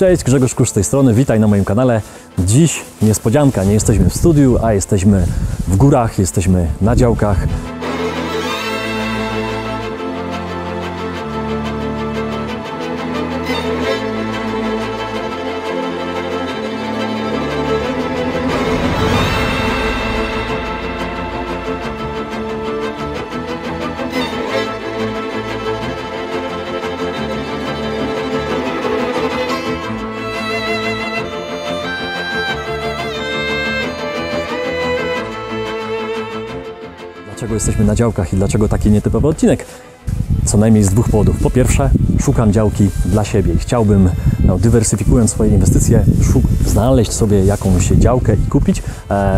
Cześć, Grzegorz Kusz z tej strony, witaj na moim kanale. Dziś niespodzianka, nie jesteśmy w studiu, a jesteśmy w górach, jesteśmy na działkach. Dlaczego jesteśmy na działkach i dlaczego taki nietypowy odcinek? Co najmniej z dwóch powodów. Po pierwsze, szukam działki dla siebie i chciałbym, dywersyfikując swoje inwestycje, znaleźć sobie jakąś działkę i kupić,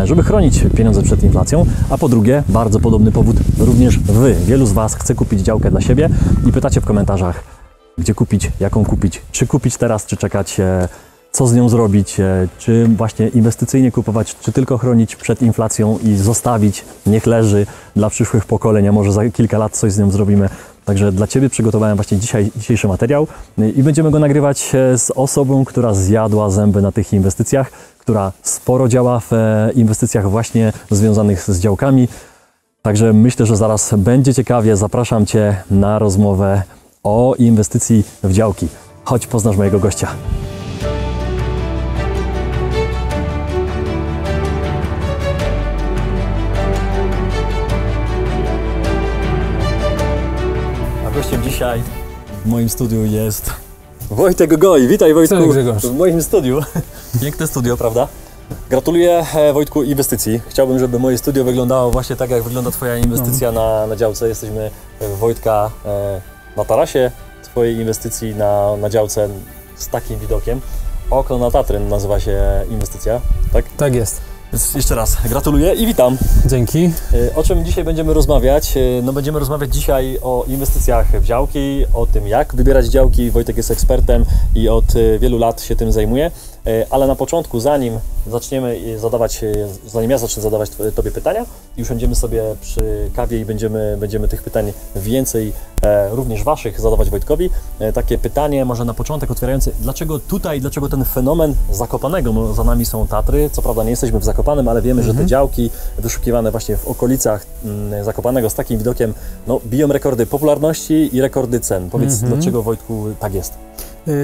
żeby chronić pieniądze przed inflacją. A po drugie, bardzo podobny powód, również wielu z Was chce kupić działkę dla siebie i pytacie w komentarzach, gdzie kupić, jaką kupić, czy kupić teraz, czy czekać, co z nią zrobić, czy właśnie inwestycyjnie kupować, czy tylko chronić przed inflacją i zostawić, niech leży dla przyszłych pokoleń, a może za kilka lat coś z nią zrobimy. Także dla Ciebie przygotowałem właśnie dzisiejszy materiał i będziemy go nagrywać z osobą, która zjadła zęby na tych inwestycjach, która sporo działa w inwestycjach właśnie związanych z działkami. Także myślę, że zaraz będzie ciekawie. Zapraszam Cię na rozmowę o inwestycji w działki. Chodź, poznasz mojego gościa. Gościem dzisiaj w moim studiu jest Wojtek Goj. Witaj, Wojtku, w moim studiu. Piękne studio, prawda? Gratuluję, Wojtku, inwestycji. Chciałbym, żeby moje studio wyglądało właśnie tak, jak wygląda Twoja inwestycja na działce. Jesteśmy Wojtka na tarasie Twojej inwestycji na działce z takim widokiem. Okno na Tatry nazywa się inwestycja, tak? Tak jest. Więc jeszcze raz gratuluję i witam. Dzięki. O czym dzisiaj będziemy rozmawiać? No będziemy rozmawiać dzisiaj o inwestycjach w działki, o tym, jak wybierać działki. Wojtek jest ekspertem i od wielu lat się tym zajmuje. Ale na początku, zanim ja zacznę zadawać Tobie pytania i usiądziemy sobie przy kawie i będziemy tych pytań więcej, również Waszych, zadawać Wojtkowi. Takie pytanie może na początek otwierające, dlaczego ten fenomen Zakopanego? No, za nami są Tatry, co prawda nie jesteśmy w Zakopanem, ale wiemy, że te działki wyszukiwane właśnie w okolicach Zakopanego z takim widokiem, no, biją rekordy popularności i rekordy cen. Powiedz, dlaczego, Wojtku, tak jest?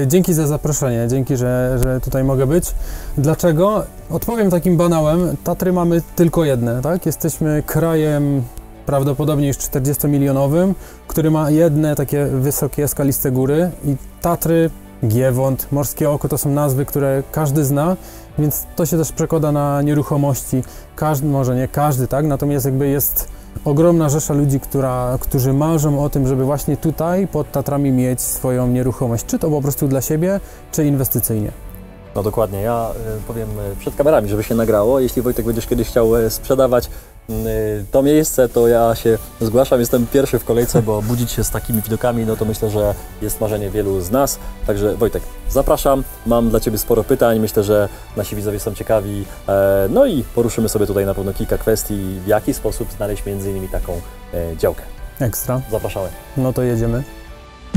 Dzięki za zaproszenie, dzięki, że tutaj mogę być. Dlaczego? Odpowiem takim banałem. Tatry mamy tylko jedne, tak? Jesteśmy krajem prawdopodobnie już 40-milionowym, który ma jedne takie wysokie, skaliste góry i Tatry, Giewont, Morskie Oko to są nazwy, które każdy zna, więc to się też przekłada na nieruchomości. Może nie każdy, tak? Natomiast jakby jest ogromna rzesza ludzi, którzy marzą o tym, żeby właśnie tutaj pod Tatrami mieć swoją nieruchomość, czy to po prostu dla siebie, czy inwestycyjnie. No dokładnie, ja powiem przed kamerami, żeby się nagrało. Jeśli, Wojtek, będziesz kiedyś chciał sprzedawać to miejsce, to ja się zgłaszam, jestem pierwszy w kolejce, bo budzić się z takimi widokami, no to myślę, że jest marzenie wielu z nas. Także, Wojtek, zapraszam, mam dla Ciebie sporo pytań, myślę, że nasi widzowie są ciekawi, no i poruszymy sobie tutaj na pewno kilka kwestii, w jaki sposób znaleźć między innymi taką działkę. Ekstra. Zapraszamy. No to jedziemy.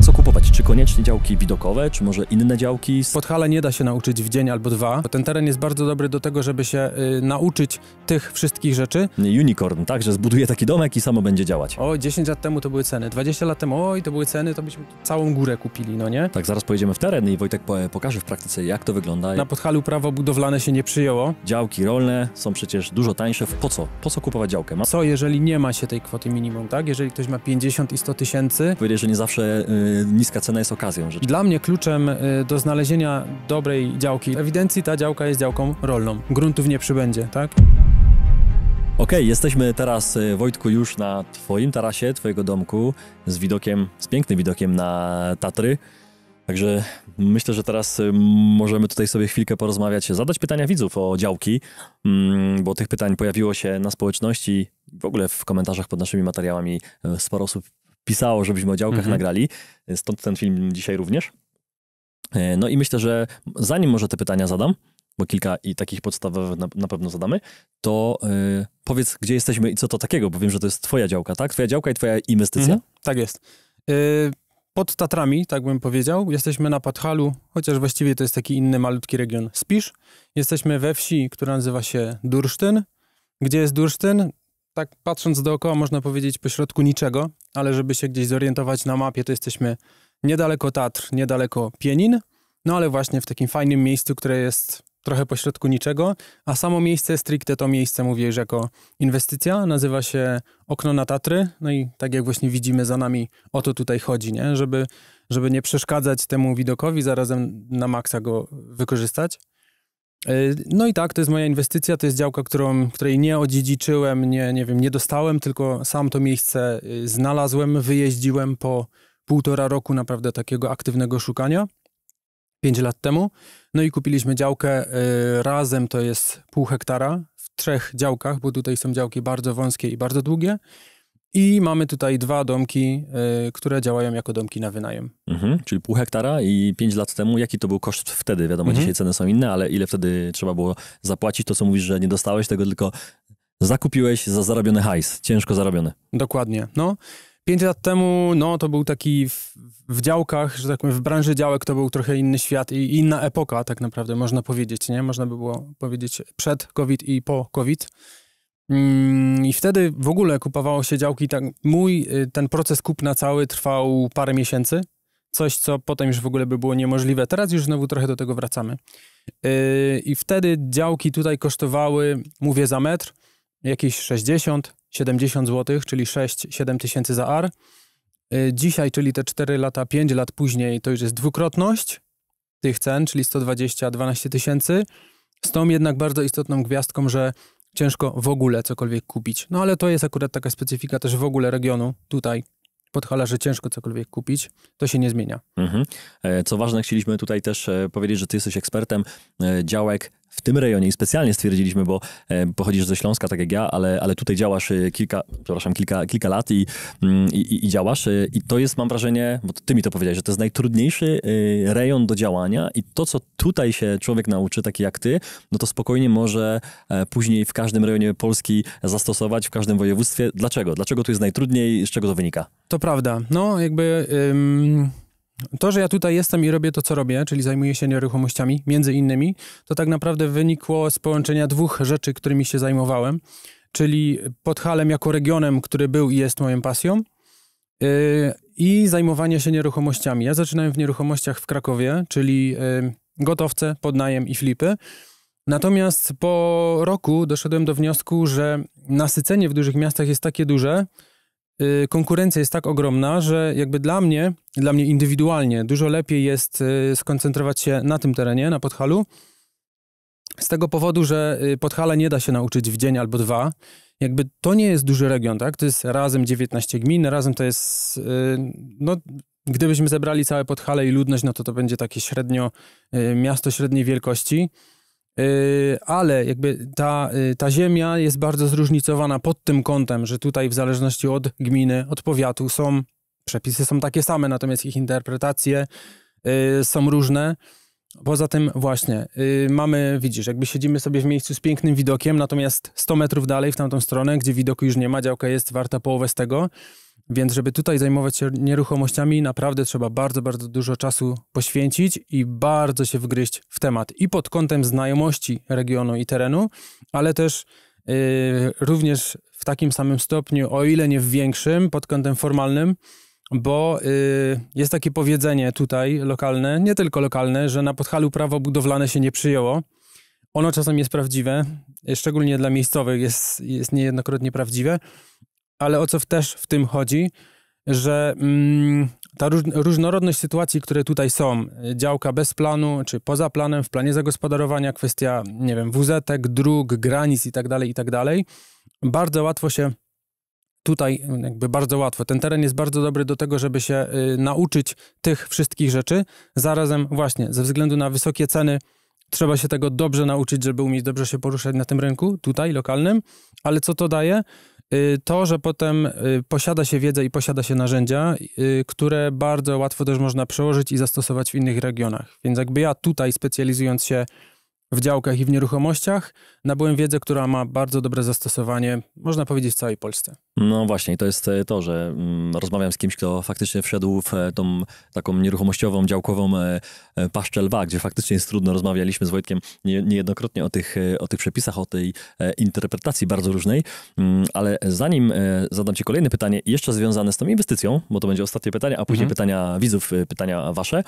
Co kupować? Czy koniecznie działki widokowe, czy może inne działki? Podhale nie da się nauczyć w dzień albo dwa, bo ten teren jest bardzo dobry do tego, żeby się nauczyć tych wszystkich rzeczy. Unicorn, tak, że zbuduje taki domek i samo będzie działać. O, 10 lat temu to były ceny, 20 lat temu, oj, to były ceny, to byśmy całą górę kupili, no nie? Tak, zaraz pojedziemy w teren i Wojtek pokaże w praktyce, jak to wygląda. Na Podhalu prawo budowlane się nie przyjęło. Działki rolne są przecież dużo tańsze. Po co? Po co kupować działkę? Co, jeżeli nie ma się tej kwoty minimum, tak? Jeżeli ktoś ma 50 i 100 tysięcy. Powiedzieć, że nie zawsze niska cena jest okazją. Że... Dla mnie kluczem do znalezienia dobrej działki w ewidencji ta działka jest działką rolną. Gruntów nie przybędzie, tak? Okej, jesteśmy teraz, Wojtku, już na Twoim tarasie, Twojego domku z pięknym widokiem na Tatry. Także myślę, że teraz możemy tutaj sobie chwilkę porozmawiać, zadać pytania widzów o działki, bo tych pytań pojawiło się na społeczności, w ogóle w komentarzach pod naszymi materiałami sporo osób pisało, żebyśmy o działkach nagrali, stąd ten film dzisiaj również. No i myślę, że zanim może te pytania zadam, bo kilka i takich podstawowych na pewno zadamy, to powiedz, gdzie jesteśmy i co to takiego, bo wiem, że to jest Twoja działka, tak? Twoja działka i Twoja inwestycja? Tak jest. pod Tatrami, tak bym powiedział. Jesteśmy na Podhalu, chociaż właściwie to jest taki inny malutki region Spisz. Jesteśmy we wsi, która nazywa się Dursztyn. Gdzie jest Dursztyn? Tak patrząc dookoła można powiedzieć pośrodku niczego, ale żeby się gdzieś zorientować na mapie, to jesteśmy niedaleko Tatr, niedaleko Pienin, no ale właśnie w takim fajnym miejscu, które jest trochę pośrodku niczego, a samo miejsce, stricte to miejsce, mówię już jako inwestycja, nazywa się Okno na Tatry, no i tak jak właśnie widzimy za nami, o to tutaj chodzi, nie? Żeby nie przeszkadzać temu widokowi, zarazem na maksa go wykorzystać. No i tak, to jest moja inwestycja, to jest działka, której nie odziedziczyłem, nie dostałem, tylko sam to miejsce znalazłem, wyjeździłem po 1,5 roku naprawdę takiego aktywnego szukania, 5 lat temu. No i kupiliśmy działkę, razem to jest 0,5 hektara w 3 działkach, bo tutaj są działki bardzo wąskie i bardzo długie. I mamy tutaj 2 domki, które działają jako domki na wynajem. Czyli 0,5 hektara i 5 lat temu, jaki to był koszt wtedy? Wiadomo, dzisiaj ceny są inne, ale ile wtedy trzeba było zapłacić? To, co mówisz, że nie dostałeś tego, tylko zakupiłeś za zarobiony hajs, ciężko zarobiony. Dokładnie, no. 5 lat temu, no to był taki w działkach, że tak powiem, w branży działek to był trochę inny świat i inna epoka tak naprawdę, można powiedzieć, nie? Można by było powiedzieć przed COVID i po COVID. I wtedy w ogóle kupowało się działki, tak, ten proces kupna cały trwał parę miesięcy, coś co potem już w ogóle by było niemożliwe. Teraz już znowu trochę do tego wracamy. I wtedy działki tutaj kosztowały, mówię za metr, jakieś 60-70 zł, czyli 6-7 tysięcy za ar. Dzisiaj, czyli te 4 lata, 5 lat później, to już jest dwukrotność tych cen, czyli 120-12 tysięcy. Z tą jednak bardzo istotną gwiazdką, że ciężko w ogóle cokolwiek kupić. No ale to jest akurat taka specyfika też w ogóle regionu tutaj, Podhala, że ciężko cokolwiek kupić. To się nie zmienia. Co ważne, chcieliśmy tutaj też powiedzieć, że ty jesteś ekspertem działek w tym rejonie i specjalnie stwierdziliśmy, bo pochodzisz ze Śląska, tak jak ja, ale tutaj działasz kilka lat i działasz i to jest, mam wrażenie, bo ty mi to powiedziałeś, że to jest najtrudniejszy rejon do działania i to, co tutaj się człowiek nauczy, taki jak ty, no to spokojnie może później w każdym rejonie Polski zastosować, w każdym województwie. Dlaczego? Dlaczego tu jest najtrudniej? Z czego to wynika? To prawda. No jakby... To, że ja tutaj jestem i robię to, co robię, czyli zajmuję się nieruchomościami, między innymi, to tak naprawdę wynikło z połączenia 2 rzeczy, którymi się zajmowałem, czyli Podhalem jako regionem, który był i jest moją pasją, i zajmowanie się nieruchomościami. Ja zaczynałem w nieruchomościach w Krakowie, czyli gotowce, podnajem i flipy. Natomiast po roku doszedłem do wniosku, że nasycenie w dużych miastach jest takie duże, konkurencja jest tak ogromna, że jakby dla mnie indywidualnie dużo lepiej jest skoncentrować się na tym terenie, na Podhalu, z tego powodu, że Podhala nie da się nauczyć w dzień albo 2. Jakby to nie jest duży region, tak? To jest razem 19 gmin, razem to jest, no gdybyśmy zebrali całe Podhale i ludność, no to będzie takie średnio miasto średniej wielkości. Ale jakby ta ziemia jest bardzo zróżnicowana pod tym kątem, że tutaj w zależności od gminy, od powiatu przepisy są takie same, natomiast ich interpretacje są różne. Poza tym właśnie widzisz, jakby siedzimy sobie w miejscu z pięknym widokiem, natomiast 100 metrów dalej w tamtą stronę, gdzie widoku już nie ma, działka jest warta połowę z tego. Więc żeby tutaj zajmować się nieruchomościami, naprawdę trzeba bardzo, bardzo dużo czasu poświęcić i bardzo się wgryźć w temat. I pod kątem znajomości regionu i terenu, ale też również w takim samym stopniu, o ile nie w większym, pod kątem formalnym, bo jest takie powiedzenie tutaj lokalne, nie tylko lokalne, że na Podhalu prawo budowlane się nie przyjęło. Ono czasem jest prawdziwe, szczególnie dla miejscowych jest niejednokrotnie prawdziwe, ale o co też w tym chodzi, że ta różnorodność sytuacji, które tutaj są, działka bez planu, czy poza planem, w planie zagospodarowania, kwestia, nie wiem, WZ-ek, dróg, granic i tak dalej, bardzo łatwo się tutaj, jakby bardzo łatwo. Ten teren jest bardzo dobry do tego, żeby się nauczyć tych wszystkich rzeczy. Zarazem właśnie, ze względu na wysokie ceny, trzeba się tego dobrze nauczyć, żeby umieć dobrze się poruszać na tym rynku, tutaj, lokalnym. Ale co to daje? To, że potem posiada się wiedzę i posiada się narzędzia, które bardzo łatwo też można przełożyć i zastosować w innych regionach. Więc jakby ja tutaj, specjalizując się w działkach i w nieruchomościach, nabyłem wiedzę, która ma bardzo dobre zastosowanie, można powiedzieć, w całej Polsce. No właśnie, to jest to, że rozmawiam z kimś, kto faktycznie wszedł w tą taką nieruchomościową, działkową paszczę lwa, gdzie faktycznie jest trudno. Rozmawialiśmy z Wojtkiem niejednokrotnie o tych przepisach, o tej interpretacji bardzo różnej, ale zanim zadam ci kolejne pytanie, jeszcze związane z tą inwestycją, bo to będzie ostatnie pytanie, a później pytania widzów, pytania wasze,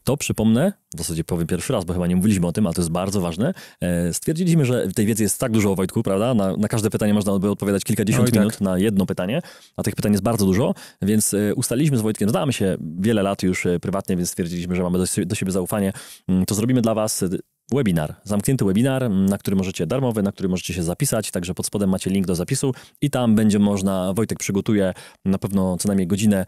to przypomnę, w zasadzie powiem pierwszy raz, bo chyba nie mówiliśmy o tym, ale to jest bardzo ważne. Stwierdziliśmy, że tej wiedzy jest tak dużo o Wojtku, prawda? Na każde pytanie można by odpowiadać kilkadziesiąt minut na jedno pytanie, a tych pytań jest bardzo dużo, więc ustaliliśmy z Wojtkiem, znamy się wiele lat już prywatnie, więc stwierdziliśmy, że mamy do siebie zaufanie. To zrobimy dla was webinar, zamknięty webinar, na który możecie darmowy, na który możecie się zapisać, także pod spodem macie link do zapisu i tam będzie można, Wojtek przygotuje na pewno co najmniej godzinę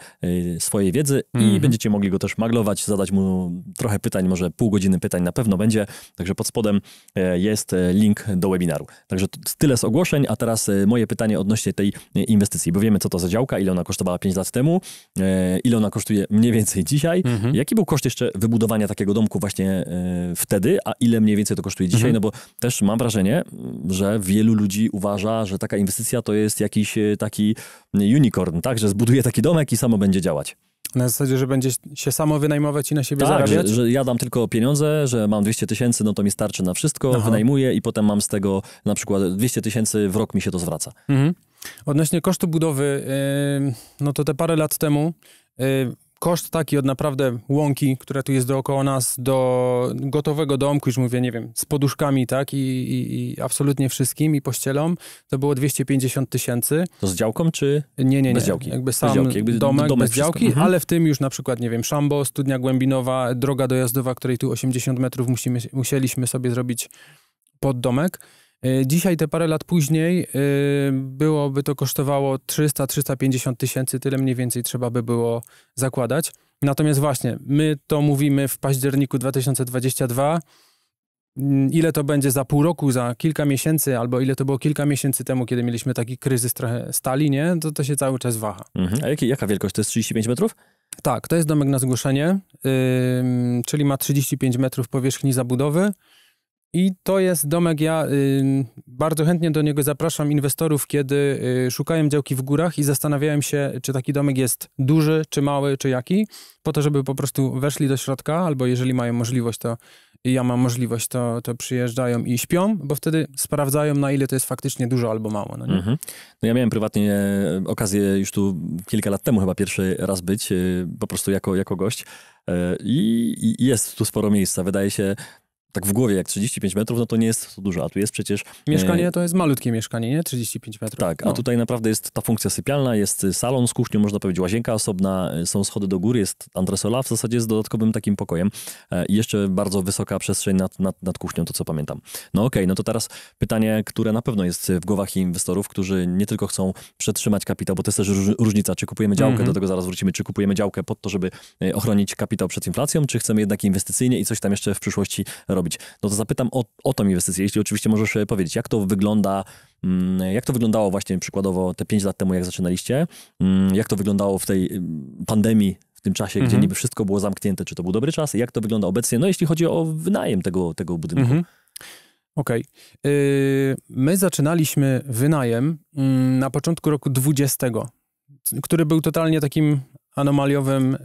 swojej wiedzy i będziecie mogli go też maglować, zadać mu trochę pytań, może pół godziny pytań na pewno będzie, także pod spodem jest link do webinaru. Także tyle z ogłoszeń, a teraz moje pytanie odnośnie tej inwestycji, bo wiemy co to za działka, ile ona kosztowała 5 lat temu, ile ona kosztuje mniej więcej dzisiaj, jaki był koszt jeszcze wybudowania takiego domku właśnie wtedy, a ile mniej więcej to kosztuje dzisiaj, no bo też mam wrażenie, że wielu ludzi uważa, że taka inwestycja to jest jakiś taki unicorn, tak, że zbuduje taki domek i samo będzie działać. Na zasadzie, że będzie się samo wynajmować i na siebie zarabiać? Że ja dam tylko pieniądze, że mam 200 000, no to mi starczy na wszystko, wynajmuję i potem mam z tego na przykład 200 000 w rok mi się to zwraca. Odnośnie kosztu budowy, no to te parę lat temu koszt taki od naprawdę łąki, która tu jest dookoła nas, do gotowego domku, już mówię, nie wiem, z poduszkami, tak, i absolutnie wszystkim, i pościelą, to było 250 000. To z działką, czy nie, bez działki? Jakby sam bez działki, jakby domek bez działki, ale w tym już na przykład, nie wiem, szambo, studnia głębinowa, droga dojazdowa, której tu 80 metrów musieliśmy sobie zrobić pod domek. Dzisiaj, te parę lat później, byłoby to kosztowało 300-350 000, tyle mniej więcej trzeba by było zakładać. Natomiast właśnie, my to mówimy w październiku 2022, ile to będzie za pół roku, za kilka miesięcy, albo ile to było kilka miesięcy temu, kiedy mieliśmy taki kryzys trochę stali, nie? To się cały czas waha. A jaka wielkość? To jest 35 metrów? Tak, to jest domek na zgłoszenie, czyli ma 35 metrów powierzchni zabudowy. I to jest domek, ja bardzo chętnie do niego zapraszam inwestorów, kiedy szukają działki w górach i zastanawiałem się, czy taki domek jest duży, czy mały, czy jaki, po to, żeby po prostu weszli do środka, albo jeżeli mają możliwość, to ja mam możliwość, to przyjeżdżają i śpią, bo wtedy sprawdzają, na ile to jest faktycznie dużo albo mało. No, nie? No ja miałem prywatnie okazję już tu kilka lat temu chyba pierwszy raz być, po prostu jako gość i jest tu sporo miejsca. Wydaje się, tak w głowie, jak 35 metrów, no to nie jest to dużo, a tu jest przecież... Mieszkanie to jest malutkie mieszkanie, nie? 35 metrów. Tak, a tutaj naprawdę jest ta funkcja sypialna, jest salon z kuchnią, można powiedzieć łazienka osobna, są schody do góry, jest antresola, w zasadzie jest dodatkowym takim pokojem i jeszcze bardzo wysoka przestrzeń nad kuchnią, to co pamiętam. No okej, no to teraz pytanie, które na pewno jest w głowach inwestorów, którzy nie tylko chcą przetrzymać kapitał, bo to jest też różnica, czy kupujemy działkę, do tego zaraz wrócimy, czy kupujemy działkę po to, żeby ochronić kapitał przed inflacją, czy chcemy jednak inwestycyjnie i coś tam jeszcze w przyszłości robić. No to zapytam o tą inwestycję, jeśli oczywiście możesz powiedzieć, jak to wyglądało właśnie przykładowo te 5 lat temu, jak zaczynaliście, jak to wyglądało w tej pandemii, w tym czasie, gdzie niby wszystko było zamknięte, czy to był dobry czas i jak to wygląda obecnie, no jeśli chodzi o wynajem tego budynku. Okej. My zaczynaliśmy wynajem na początku roku 2020, który był totalnie takim anomaliowym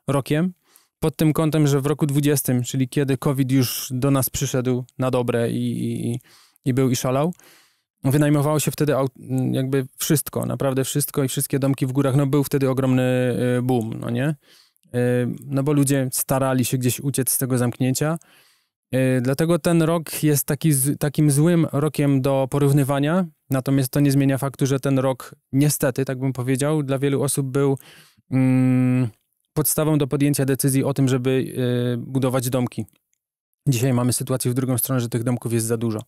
rokiem. Pod tym kątem, że w roku 2020, czyli kiedy COVID już do nas przyszedł na dobre i był i szalał, wynajmowało się wtedy jakby wszystko, naprawdę wszystko i wszystkie domki w górach. No był wtedy ogromny boom, no nie? No bo ludzie starali się gdzieś uciec z tego zamknięcia. Dlatego ten rok jest takim złym rokiem do porównywania, natomiast to nie zmienia faktu, że ten rok niestety, tak bym powiedział, dla wielu osób był podstawą do podjęcia decyzji o tym, żeby budować domki. Dzisiaj mamy sytuację w drugą stronę, że tych domków jest za dużo.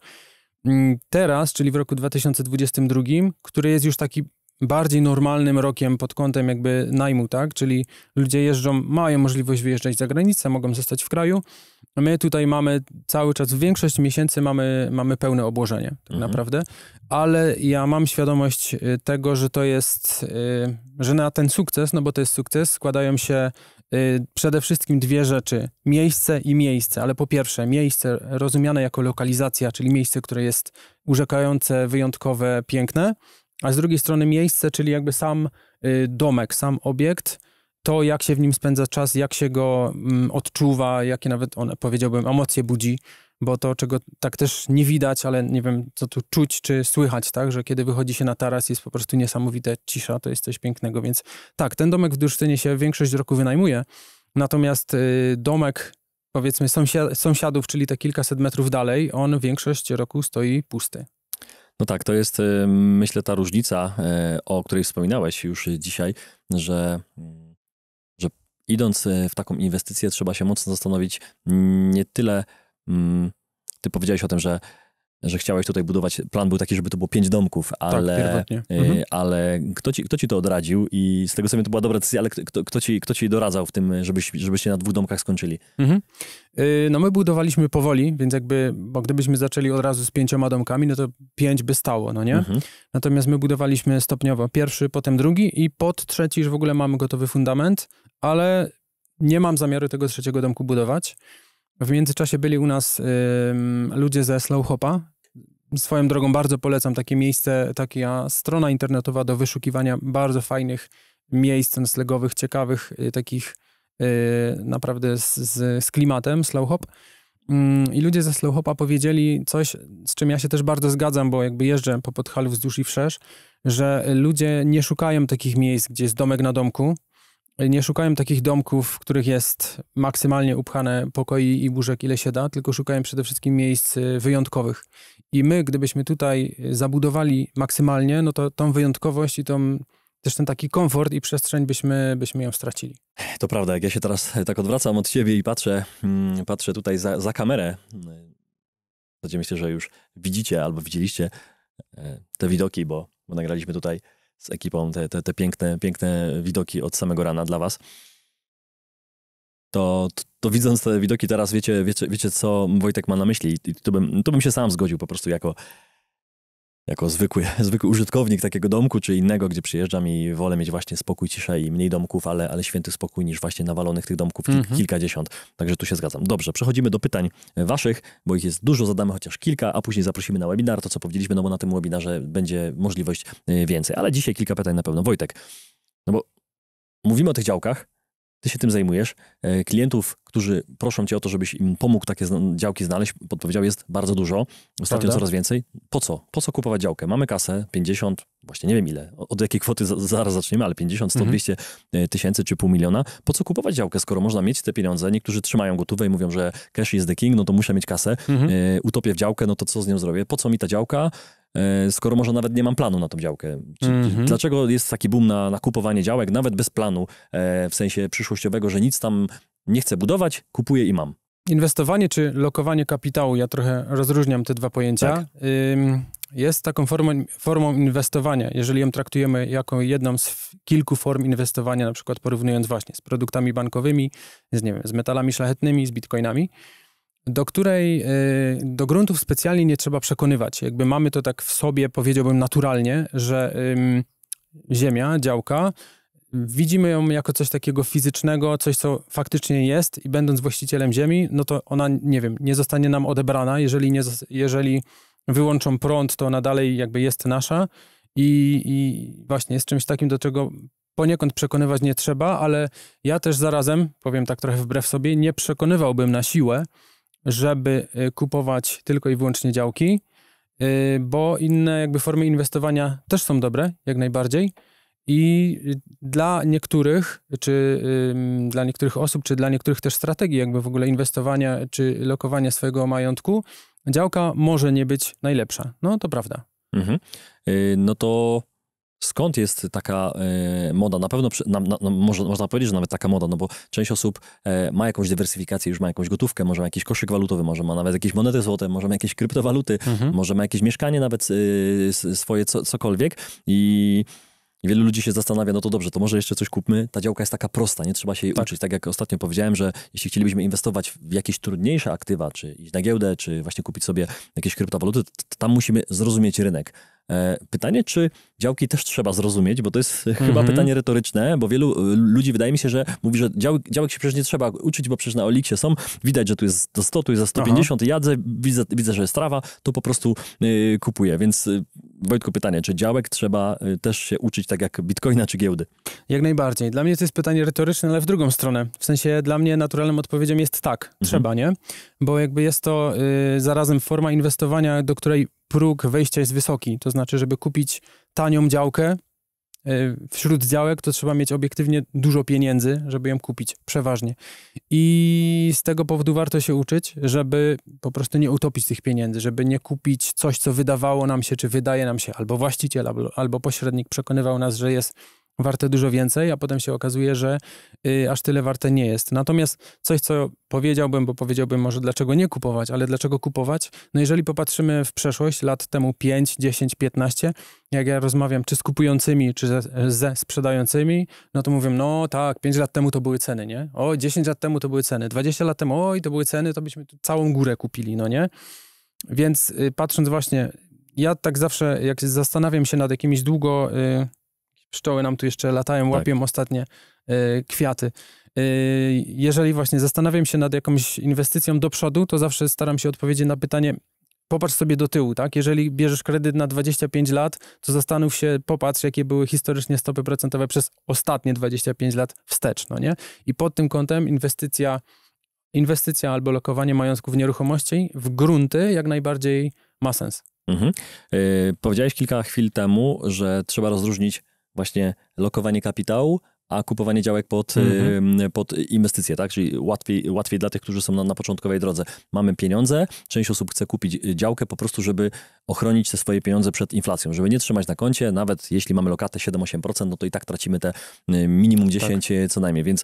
Teraz, czyli w roku 2022, który jest już taki bardziej normalnym rokiem pod kątem jakby najmu, tak? Czyli ludzie jeżdżą, mają możliwość wyjeżdżać za granicę, mogą zostać w kraju. My tutaj mamy cały czas, w większość miesięcy mamy pełne obłożenie, tak naprawdę. Ale ja mam świadomość tego, że to jest, że na ten sukces, no bo to jest sukces, składają się przede wszystkim dwie rzeczy. Miejsce i miejsce, ale po pierwsze miejsce rozumiane jako lokalizacja, czyli miejsce, które jest urzekające, wyjątkowe, piękne, a z drugiej strony miejsce, czyli jakby sam domek, sam obiekt, to jak się w nim spędza czas, jak się go odczuwa, jakie nawet, powiedziałbym, emocje budzi, bo to, czego tak też nie widać, ale nie wiem, co tu czuć czy słychać, tak, że kiedy wychodzi się na taras, jest po prostu niesamowite cisza, to jest coś pięknego, więc tak, ten domek w Dursztynie się większość roku wynajmuje, natomiast domek, powiedzmy, sąsiadów, czyli te kilkaset metrów dalej, on większość roku stoi pusty. No tak, to jest, myślę, ta różnica, o której wspominałeś już dzisiaj, że idąc w taką inwestycję trzeba się mocno zastanowić nie tyle, ty powiedziałeś o tym, że chciałeś tutaj budować, plan był taki, żeby to było 5 domków, ale, tak, ale kto ci to odradził i z tego co wiem, to była dobra decyzja, ale kto ci doradzał w tym, żebyście na 2 domkach skończyli? No my budowaliśmy powoli, więc jakby, bo gdybyśmy zaczęli od razu z 5 domkami, no to 5 by stało, no nie? Natomiast my budowaliśmy stopniowo pierwszy, potem drugi i pod trzeci już w ogóle mamy gotowy fundament, ale nie mam zamiaru tego 3 domku budować. W międzyczasie byli u nas ludzie ze Slow Hopa. Swoją drogą bardzo polecam takie miejsce, taka strona internetowa do wyszukiwania bardzo fajnych miejsc noclegowych, ciekawych, takich naprawdę z klimatem Slow Hop. I ludzie ze Slow Hopa powiedzieli coś, z czym ja się też bardzo zgadzam, bo jakby jeżdżę po Podhalu wzdłuż i wszerz, że ludzie nie szukają takich miejsc, gdzie jest domek na domku, nie szukają takich domków, w których jest maksymalnie upchane pokoi i łóżek, ile się da, tylko szukają przede wszystkim miejsc wyjątkowych. I my, gdybyśmy tutaj zabudowali maksymalnie, no to tą wyjątkowość i też ten taki komfort i przestrzeń byśmy ją stracili. To prawda, jak ja się teraz tak odwracam od ciebie i patrzę tutaj za kamerę, to myślę, że już widzicie albo widzieliście te widoki, bo nagraliśmy tutaj z ekipą te piękne widoki od samego rana dla was. To widząc te widoki teraz wiecie co Wojtek ma na myśli i to bym się sam zgodził po prostu jako zwykły użytkownik takiego domku czy innego, gdzie przyjeżdżam i wolę mieć właśnie spokój, ciszę i mniej domków, ale święty spokój niż właśnie nawalonych tych domków kilkadziesiąt. Także tu się zgadzam. Dobrze, przechodzimy do pytań waszych, bo ich jest dużo, zadamy chociaż kilka, a później zaprosimy na webinar, to co powiedzieliśmy, no bo na tym webinarze będzie możliwość więcej. Ale dzisiaj kilka pytań na pewno. Wojtek, no bo mówimy o tych działkach, ty się tym zajmujesz. Klientów, którzy proszą cię o to, żebyś im pomógł takie działki znaleźć, podpowiedział, jest bardzo dużo. Ostatnio coraz więcej. Po co? Po co kupować działkę? Mamy kasę, 50, właśnie nie wiem ile, od jakiej kwoty zaraz zaczniemy, ale 50, 100, 200 tysięcy czy 500 000. Po co kupować działkę, skoro można mieć te pieniądze? Niektórzy trzymają gotówę i mówią, że cash is the king, no to muszę mieć kasę. Utopię w działkę, no to co z nią zrobię? Po co mi ta działka? Skoro może nawet nie mam planu na tą działkę. Dlaczego jest taki boom na kupowanie działek, nawet bez planu, w sensie przyszłościowego, że nic tam nie chcę budować, kupuję i mam? Inwestowanie czy lokowanie kapitału, ja trochę rozróżniam te dwa pojęcia, tak. Jest taką formą inwestowania, jeżeli ją traktujemy jako jedną z kilku form inwestowania, na przykład porównując właśnie z produktami bankowymi, z metalami szlachetnymi, z bitcoinami, do której, do gruntów specjalnie nie trzeba przekonywać. Jakby mamy to tak w sobie, powiedziałbym naturalnie, że ziemia, działka, widzimy ją jako coś takiego fizycznego, coś, co faktycznie jest i będąc właścicielem ziemi, no to ona, nie zostanie nam odebrana. Jeżeli wyłączą prąd, to ona dalej jakby jest nasza i właśnie jest czymś takim, do czego poniekąd przekonywać nie trzeba, ale ja też zarazem, powiem tak trochę wbrew sobie, nie przekonywałbym na siłę, żeby kupować tylko i wyłącznie działki, bo inne jakby formy inwestowania też są dobre, jak najbardziej. I dla niektórych, czy dla niektórych osób, czy dla niektórych też strategii jakby w ogóle inwestowania, czy lokowania swojego majątku, działka może nie być najlepsza. No to prawda. No to skąd jest taka moda? Na pewno, można powiedzieć, że nawet taka moda, no bo część osób ma jakąś dywersyfikację, już ma jakąś gotówkę, może ma jakiś koszyk walutowy, może ma nawet jakieś monety złote, może ma jakieś kryptowaluty, może ma jakieś mieszkanie nawet swoje, cokolwiek I wielu ludzi się zastanawia, no to dobrze, to może jeszcze coś kupmy. Ta działka jest taka prosta, nie trzeba się jej uczyć. Tak jak ostatnio powiedziałem, że jeśli chcielibyśmy inwestować w jakieś trudniejsze aktywa, czy iść na giełdę, czy właśnie kupić sobie jakieś kryptowaluty, to tam musimy zrozumieć rynek. Pytanie, czy działki też trzeba zrozumieć, bo to jest chyba pytanie retoryczne, bo wielu ludzi wydaje mi się, że mówi, że działek się przecież nie trzeba uczyć, bo przecież na Oliksie są, widać, że tu jest do 100, tu jest za 150, jadzę, widzę, że jest trawa, to po prostu kupuję. Więc Wojtku, pytanie, czy działek trzeba też się uczyć tak jak bitcoina czy giełdy? Jak najbardziej. Dla mnie to jest pytanie retoryczne, ale w drugą stronę. W sensie dla mnie naturalną odpowiedzią jest tak, trzeba, nie? Bo jakby jest to zarazem forma inwestowania, do której próg wejścia jest wysoki. To znaczy, żeby kupić tanią działkę, wśród działek to trzeba mieć obiektywnie dużo pieniędzy, żeby ją kupić, przeważnie. I z tego powodu warto się uczyć, żeby po prostu nie utopić tych pieniędzy, żeby nie kupić coś, co wydawało nam się, czy wydaje nam się, albo właściciel, albo pośrednik przekonywał nas, że jest warte dużo więcej, a potem się okazuje, że aż tyle warte nie jest. Natomiast coś, co powiedziałbym, bo powiedziałbym może dlaczego nie kupować, ale dlaczego kupować? No jeżeli popatrzymy w przeszłość, lat temu 5, 10, 15, jak ja rozmawiam czy z kupującymi, czy ze sprzedającymi, no to mówię, no tak, 5 lat temu to były ceny, nie? O, 10 lat temu to były ceny, 20 lat temu, oj, to były ceny, to byśmy tu całą górę kupili, no nie? Więc patrząc właśnie, ja tak zawsze, jak zastanawiam się nad jakimiś długo... Pszczoły nam tu jeszcze latają, łapią ostatnie kwiaty. Jeżeli właśnie zastanawiam się nad jakąś inwestycją do przodu, to zawsze staram się odpowiedzieć na pytanie, popatrz sobie do tyłu, tak? Jeżeli bierzesz kredyt na 25 lat, to zastanów się, popatrz, jakie były historycznie stopy procentowe przez ostatnie 25 lat wstecz, no nie? I pod tym kątem inwestycja albo lokowanie majątków nieruchomości w grunty jak najbardziej ma sens. Powiedziałeś kilka chwil temu, że trzeba rozróżnić właśnie lokowanie kapitału, a kupowanie działek pod inwestycje, tak? Czyli łatwiej dla tych, którzy są na początkowej drodze. Mamy pieniądze, część osób chce kupić działkę po prostu, żeby ochronić te swoje pieniądze przed inflacją, żeby nie trzymać na koncie, nawet jeśli mamy lokatę 7-8%, no to i tak tracimy te minimum 10% co najmniej, więc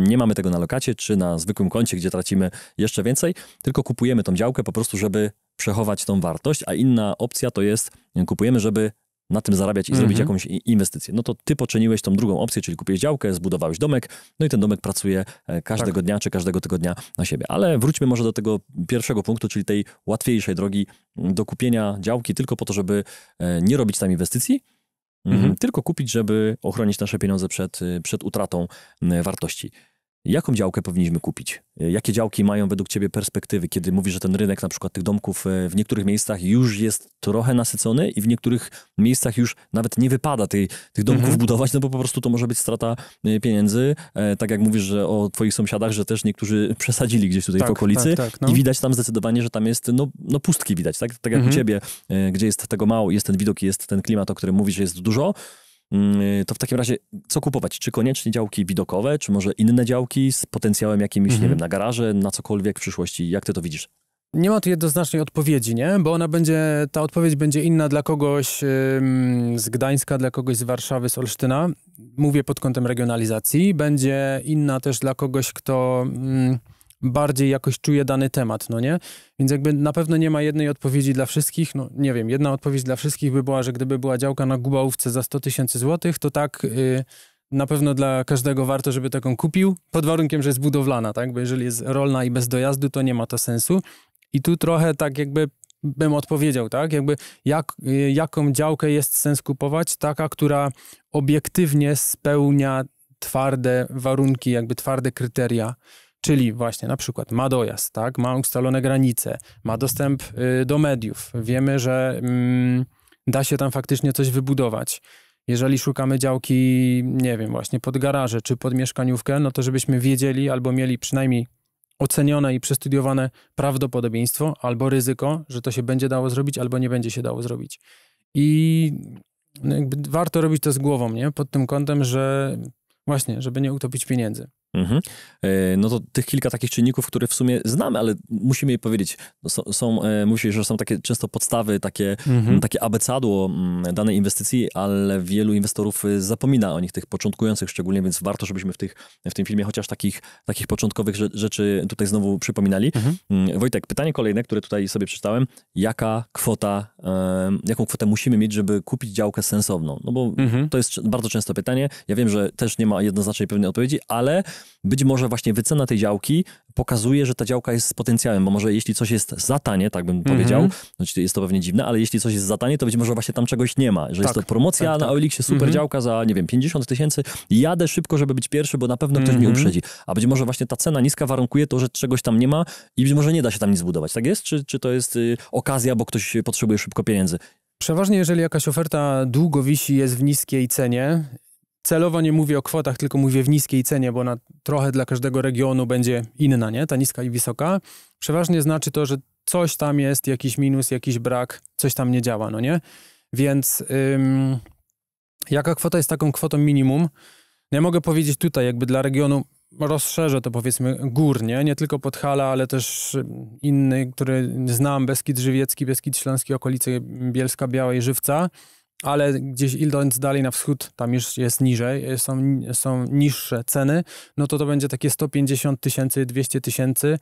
nie mamy tego na lokacie, czy na zwykłym koncie, gdzie tracimy jeszcze więcej, tylko kupujemy tą działkę po prostu, żeby przechować tą wartość, a inna opcja to jest, kupujemy, żeby na tym zarabiać i zrobić jakąś inwestycję. No to ty poczyniłeś tą drugą opcję, czyli kupiłeś działkę, zbudowałeś domek, no i ten domek pracuje każdego dnia czy każdego tygodnia na siebie. Ale wróćmy może do tego pierwszego punktu, czyli tej łatwiejszej drogi do kupienia działki tylko po to, żeby nie robić tam inwestycji, tylko kupić, żeby ochronić nasze pieniądze przed utratą wartości. Jaką działkę powinniśmy kupić? Jakie działki mają według ciebie perspektywy, kiedy mówisz, że ten rynek na przykład tych domków w niektórych miejscach już jest trochę nasycony i w niektórych miejscach już nawet nie wypada tych domków budować, no bo po prostu to może być strata pieniędzy. Tak jak mówisz, że o twoich sąsiadach, że też niektórzy przesadzili gdzieś tutaj w okolicy i widać tam zdecydowanie, że tam jest no pustki widać, tak jak u ciebie, gdzie jest tego mało, jest ten widok, jest ten klimat, o którym mówisz, że jest dużo. To w takim razie co kupować? Czy koniecznie działki widokowe, czy może inne działki z potencjałem jakimś, nie wiem, na garaże, na cokolwiek w przyszłości? Jak ty to widzisz? Nie ma tu jednoznacznej odpowiedzi, nie? Bo ta odpowiedź będzie inna dla kogoś z Gdańska, dla kogoś z Warszawy, z Olsztyna. Mówię pod kątem regionalizacji. Będzie inna też dla kogoś, kto bardziej jakoś czuje dany temat, no nie? Więc jakby na pewno nie ma jednej odpowiedzi dla wszystkich. No nie wiem, jedna odpowiedź dla wszystkich by była, że gdyby była działka na Gubałówce za 100 000 złotych, to tak na pewno dla każdego warto, żeby taką kupił, pod warunkiem, że jest budowlana, tak? Bo jeżeli jest rolna i bez dojazdu, to nie ma to sensu. I tu trochę tak jakby bym odpowiedział, tak? Jakby jaką działkę jest sens kupować? Taka, która obiektywnie spełnia twarde warunki, jakby twarde kryteria. Czyli właśnie na przykład ma dojazd, tak? Ma ustalone granice, ma dostęp do mediów. Wiemy, że da się tam faktycznie coś wybudować. Jeżeli szukamy działki, nie wiem, właśnie pod garaże czy pod mieszkaniówkę, no to żebyśmy wiedzieli albo mieli przynajmniej ocenione i przestudiowane prawdopodobieństwo albo ryzyko, że to się będzie dało zrobić albo nie będzie się dało zrobić. I jakby warto robić to z głową, nie? Pod tym kątem, że właśnie, żeby nie utopić pieniędzy. No to tych kilka takich czynników, które w sumie znamy, ale musimy je powiedzieć. Mówię, że są takie często podstawy, takie abecadło danej inwestycji, ale wielu inwestorów zapomina o nich, tych początkujących szczególnie, więc warto, żebyśmy w tym filmie chociaż takich początkowych rzeczy tutaj znowu przypominali. Wojtek, pytanie kolejne, które tutaj sobie przeczytałem. Jaką kwotę musimy mieć, żeby kupić działkę sensowną? No bo to jest bardzo często pytanie. Ja wiem, że też nie ma jednoznacznej pewnej odpowiedzi, ale być może właśnie wycena tej działki pokazuje, że ta działka jest z potencjałem, bo może jeśli coś jest za tanie, tak bym powiedział, znaczy jest to pewnie dziwne, ale jeśli coś jest za tanie, to być może właśnie tam czegoś nie ma, że jest to promocja na OLX-ie, super działka za, nie wiem, 50 000, jadę szybko, żeby być pierwszy, bo na pewno ktoś mnie uprzedzi. A być może właśnie ta cena niska warunkuje to, że czegoś tam nie ma i być może nie da się tam nic zbudować. Tak jest? Czy to jest okazja, bo ktoś potrzebuje szybko pieniędzy? Przeważnie, jeżeli jakaś oferta długo wisi, jest w niskiej cenie, celowo nie mówię o kwotach, tylko mówię w niskiej cenie, bo ona trochę dla każdego regionu będzie inna, nie? Ta niska i wysoka. Przeważnie znaczy to, że coś tam jest, jakiś minus, jakiś brak, coś tam nie działa, no nie? Więc jaka kwota jest taką kwotą minimum? Ja mogę powiedzieć tutaj, jakby dla regionu, rozszerzę to powiedzmy gór, nie tylko Podhala, ale też inny, który znam, Beskid Żywiecki, Beskid Śląski, okolice Bielska Białej, Żywca, ale gdzieś idąc dalej na wschód, tam już jest niżej, są niższe ceny, no to będzie takie 150 000, 200 000,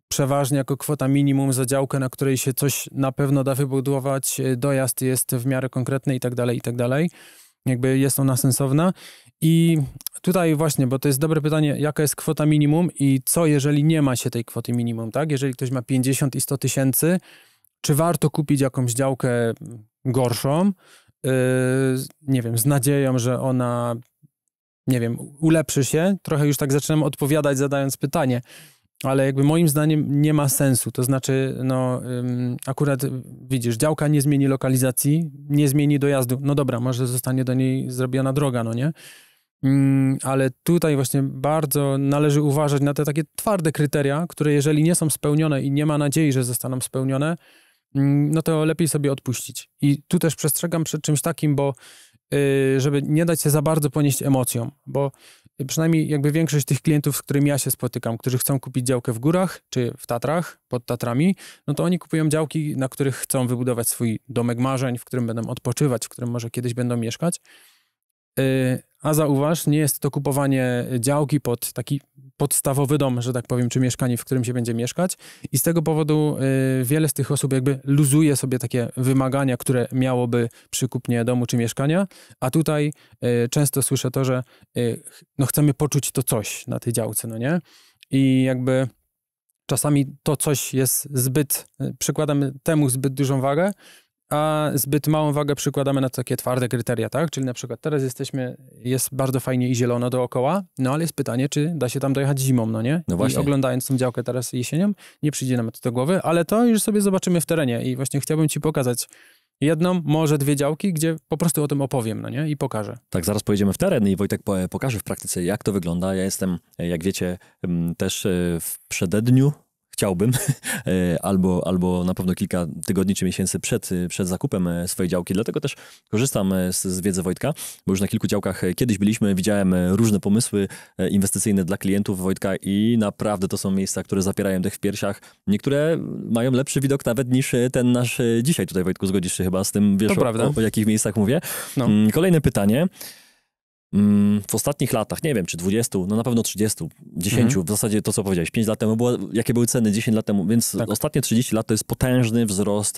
przeważnie jako kwota minimum za działkę, na której się coś na pewno da wybudować, dojazd jest w miarę konkretny i tak dalej. Jakby jest ona sensowna. I tutaj właśnie, bo to jest dobre pytanie, jaka jest kwota minimum i co, jeżeli nie ma się tej kwoty minimum, tak? Jeżeli ktoś ma 50 i 100 000, czy warto kupić jakąś działkę gorszą, nie wiem, z nadzieją, że ona, nie wiem, ulepszy się? Trochę już tak zaczynam odpowiadać, zadając pytanie, ale jakby moim zdaniem nie ma sensu. To znaczy, no akurat widzisz, działka nie zmieni lokalizacji, nie zmieni dojazdu. No dobra, może zostanie do niej zrobiona droga, no nie? Ale tutaj właśnie bardzo należy uważać na te takie twarde kryteria, które jeżeli nie są spełnione i nie ma nadziei, że zostaną spełnione, no to lepiej sobie odpuścić. I tu też przestrzegam przed czymś takim, bo żeby nie dać się za bardzo ponieść emocjom, bo przynajmniej jakby większość tych klientów, z którymi ja się spotykam, którzy chcą kupić działkę w górach, czy w Tatrach, pod Tatrami, no to oni kupują działki, na których chcą wybudować swój domek marzeń, w którym będą odpoczywać, w którym może kiedyś będą mieszkać. A zauważ, nie jest to kupowanie działki pod taki podstawowy dom, że tak powiem, czy mieszkanie, w którym się będzie mieszkać. I z tego powodu wiele z tych osób jakby luzuje sobie takie wymagania, które miałoby przy kupnie domu czy mieszkania. A tutaj często słyszę to, że no chcemy poczuć to coś na tej działce, no nie? I jakby czasami to coś jest przykładamy temu zbyt dużą wagę, a zbyt małą wagę przykładamy na takie twarde kryteria, tak? Czyli na przykład teraz jest bardzo fajnie i zielono dookoła, no ale jest pytanie, czy da się tam dojechać zimą, no nie? No właśnie. I oglądając tą działkę teraz jesienią, nie przyjdzie nam to do głowy, ale to już sobie zobaczymy w terenie i właśnie chciałbym ci pokazać jedną, może dwie działki, gdzie po prostu o tym opowiem, no nie? I pokażę. Tak, zaraz pojedziemy w teren i Wojtek pokaże w praktyce, jak to wygląda. Ja jestem, jak wiecie, też w przededniu. Chciałbym, albo na pewno kilka tygodni czy miesięcy przed zakupem swojej działki. Dlatego też korzystam z wiedzy Wojtka, bo już na kilku działkach kiedyś byliśmy, widziałem różne pomysły inwestycyjne dla klientów Wojtka i naprawdę to są miejsca, które zapierają dech w piersiach. Niektóre mają lepszy widok nawet niż ten nasz dzisiaj tutaj, Wojtku, zgodzisz się chyba z tym, wiesz o jakich miejscach mówię. No. Kolejne pytanie. W ostatnich latach, nie wiem, czy 20, no na pewno 30, 10, w zasadzie to, co powiedziałeś, 5 lat temu, jakie były ceny 10 lat temu, więc tak. Ostatnie 30 lat to jest potężny wzrost